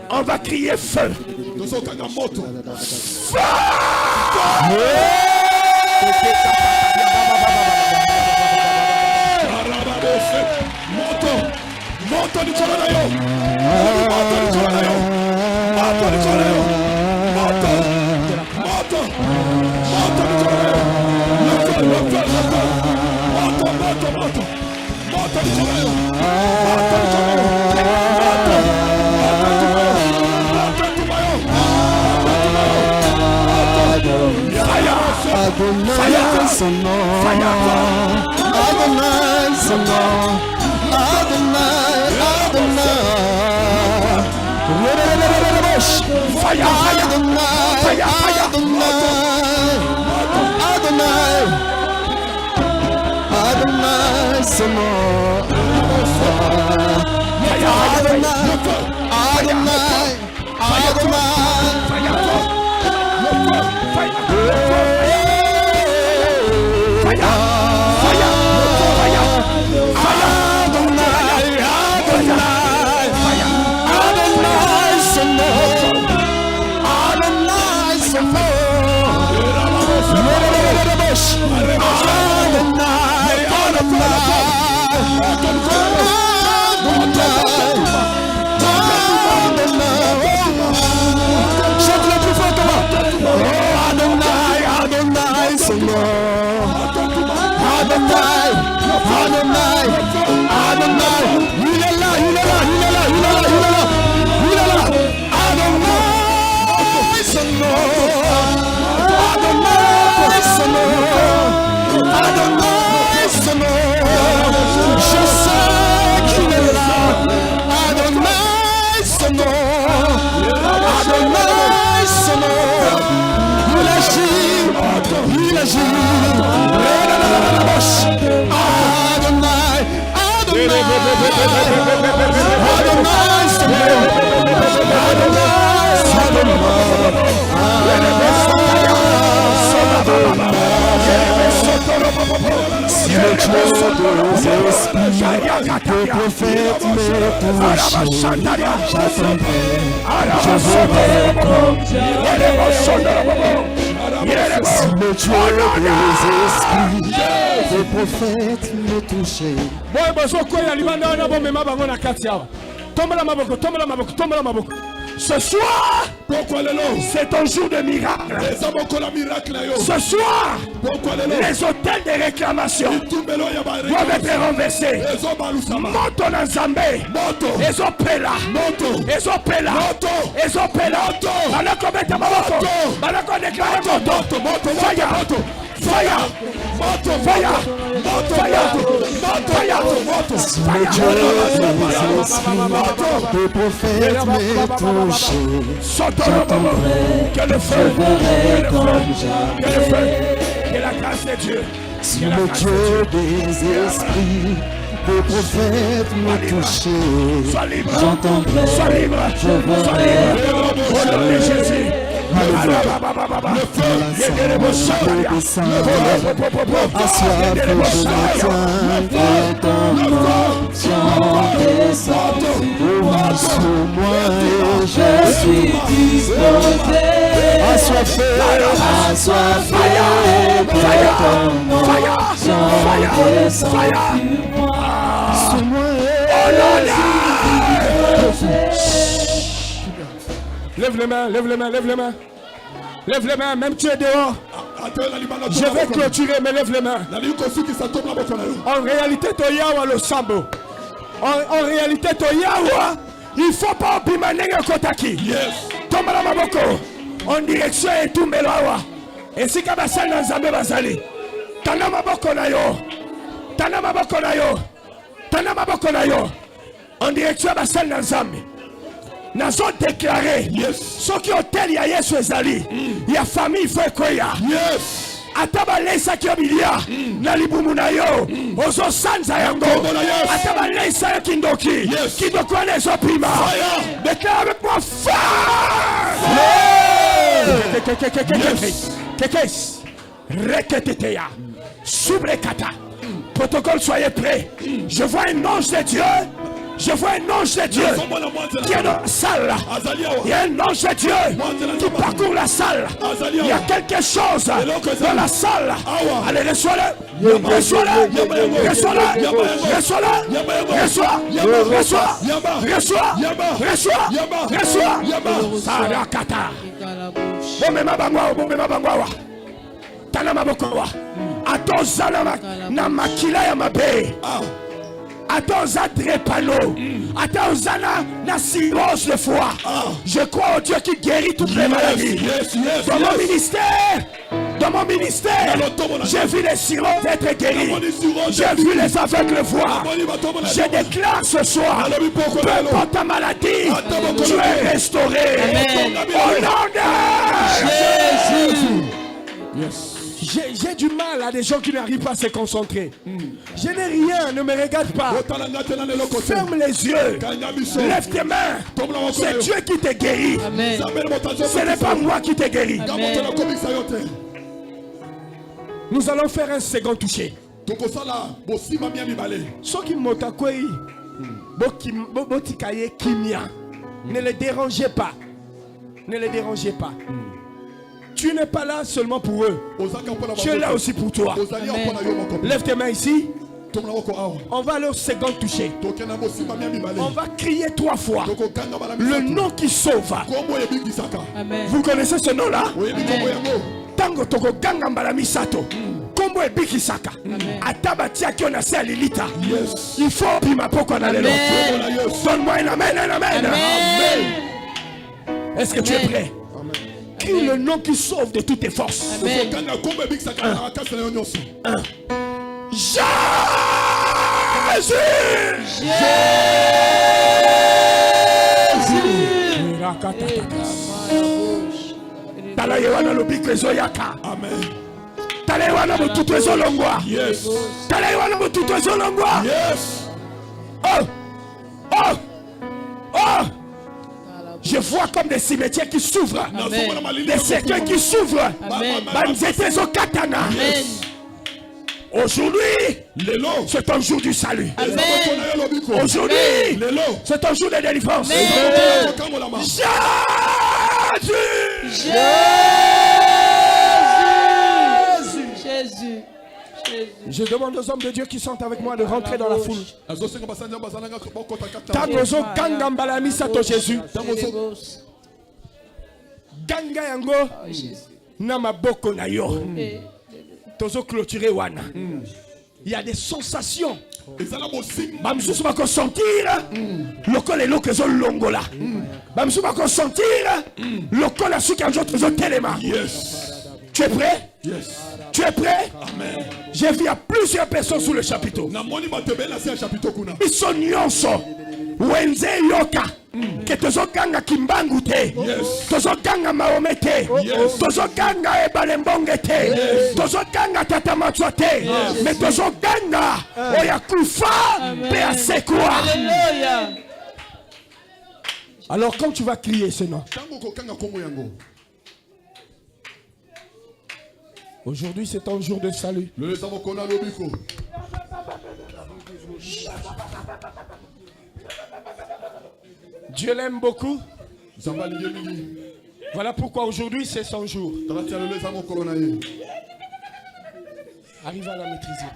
On va crier feu. Feu! Moto di Colonayo. Moto di Colonayo. Moto di Colonayo. Moto. Moto. Moto di Colonayo. Moto di Colonayo. Moto di Colonayo. Adonai son nom, Adonai son nom, Adonai, Adonai. Fire, Adonai, Adonai, Adonai son nom, Adonai, Adonai, le prophète me touchait. Ce soir, c'est un jour de miracle. Ce soir, les hôtels de réclamation doivent être renversés. Moto na Nzambe, ezopela, ezopela, ezopela. Balako beta maboko, balako déclarer moto, fire, fire, moto, fire, moto, fire, moto, fire, moto, fire. Le prophète m'est touché. Que le feu, que le feu, que la grâce de Dieu, Si le Dieu des esprits, le prophète me touché. sois libre, J'entendrai, sois libre, je verrai sois libre. Au nom de Jésus. Assoiffé, je me tiens de ton nom. Sur moi et je suis disposé. assoiffé, Assoiffé de ton nom, descend sur moi. sur moi Lève les mains, lève les mains, lève les mains. Lève les mains, même tu es dehors. Je vais clôturer, mais lève les mains. En réalité, tu es le sambo. En réalité, tu es il faut pas opimaner le kotaki. Tombe la maboko. En direction et tout meloawa. Et si kabasal dans Nzambe bazali. Tana maboko na yo. Tana maboko na yo. Tana maboko na yo. En direction basal dans Nzambe. Nazo déclaré. Ceux qui ont tel ya Yesu ezali. Ya famille faut koya. Ataba lesa ki obilia na libumu na yo ozo sanza yango ataba lesa yo kindoki kindoki wana ezo pima déclare avec moi Kekes reketeteya subrekata protocole soyez prêts je vois un ange de Dieu. Je vois un ange de Dieu qui est dans la salle. Il y a un ange de Dieu qui parcourt la salle. Il y a quelque chose dans la salle. Allez, reçois-le. Reçois-le. Reçois-le. Reçois-le. Reçois. Reçois. Reçois. Reçois. Reçois. Sarakata. Bomema bangwa. Bomema bangwa. Tana mabokowa. Atozana na makila ya mabe. Attenza drépano, attenza na cirrhose de foie. Je crois au Dieu qui guérit toutes les maladies. Dans mon ministère, j'ai vu les cirrhoses être guéris. J'ai vu les aveugles voir. Je déclare ce soir, peu importe ta maladie, tu es restauré. Au nom de Jésus. J'ai du mal à des gens qui n'arrivent pas à se concentrer. Je n'ai rien, ne me regarde pas. Ferme les yeux. Lève tes mains. C'est Dieu qui te guérit. Amen. Ce n'est pas moi qui te guéris. Amen. Nous allons faire un second toucher. Ne les dérangez pas. Ne les dérangez pas. Tu n'es pas là seulement pour eux. Tu es là aussi pour toi. Amen. Lève tes mains ici. On va leur second toucher. On va crier 3 fois le nom qui sauve. Amen. Vous connaissez ce nom là? Tango toko ganga mbalami sato. Kombo ebiki saka. Ataba tia ki ona se lilita. Il faut pima poko na lelo. Donne-moi un amen, un amen. Amen. Est-ce que tu es prêt? Crie le nom qui sauve de toutes tes forces. Amen. Jésus! Talayewana lobiko ezoyaka. Amen. Talayewana mututu ezolongwa. Yes. Talayewana mututu ezolongwa. Yes. Oh! Oh! Oh! Je vois comme des cimetières qui s'ouvrent. Des cercueils qui s'ouvrent. Aujourd'hui, c'est un jour du salut. Aujourd'hui, c'est un jour de délivrance. Jésus! Jésus! Je demande aux hommes de Dieu qui sont avec moi de rentrer dans la foule. Tangozo ganga mbalami sato Jésus. Ganga yango na maboko na yo. Tozo clôturer wana. Il y a des sensations. Bamsusu va sentir le col et l'eau que sont longola. Bamsusu va sentir le col à ceux qui ont joué téléma. Tu es prêt? Yes. Tu es prêt? Amen. J'ai vu à plusieurs personnes sous le chapiteau. Ils sont nyonso. Wenze yoka. Que tozo ganga kimbangu te. Tozo ganga maomete. Tozo ganga ebalembonge te. Tozo ganga tatamatswa te. Mais tozo ganga oyakufa pe asekwa. Alléluia. Alors quand tu vas crier ce nom, aujourd'hui, c'est un jour de salut. Dieu l'aime beaucoup. Voilà pourquoi aujourd'hui, c'est son jour. Arrive à la maîtriser.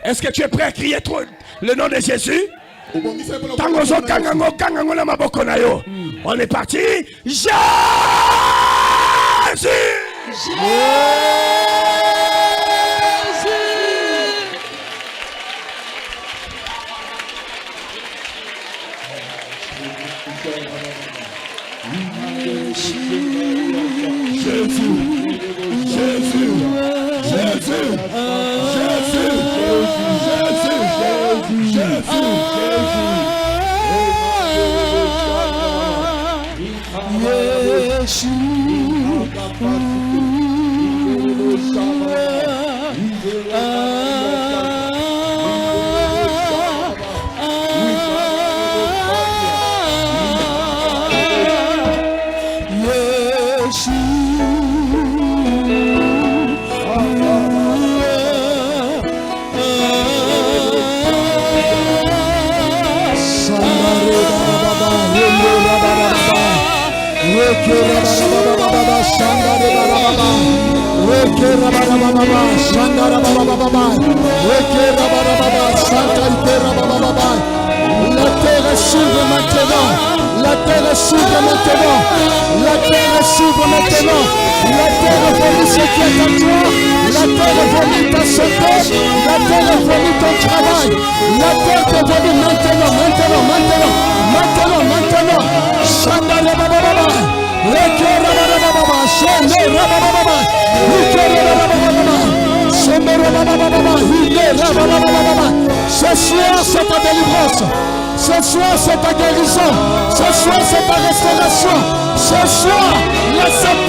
Est-ce que tu es prêt à crier le nom de Jésus? On est parti. Jésus! La terre s'ouvre maintenant. La terre s'ouvre maintenant. La terre s'ouvre maintenant. La terre vomit ce qui est à toi. La terre vomit ta santé. La terre vomit ton travail. La terre te vomit maintenant, maintenant, maintenant, maintenant, maintenant. Shandara baba baba. Rekera baba baba. Shandara baba baba. Rekera baba baba. Shandara baba baba. Rekera baba baba. Ce soir c'est ta délivrance. Ce soir c'est ta guérison. Ce soir c'est ta restauration. Ce soir laisse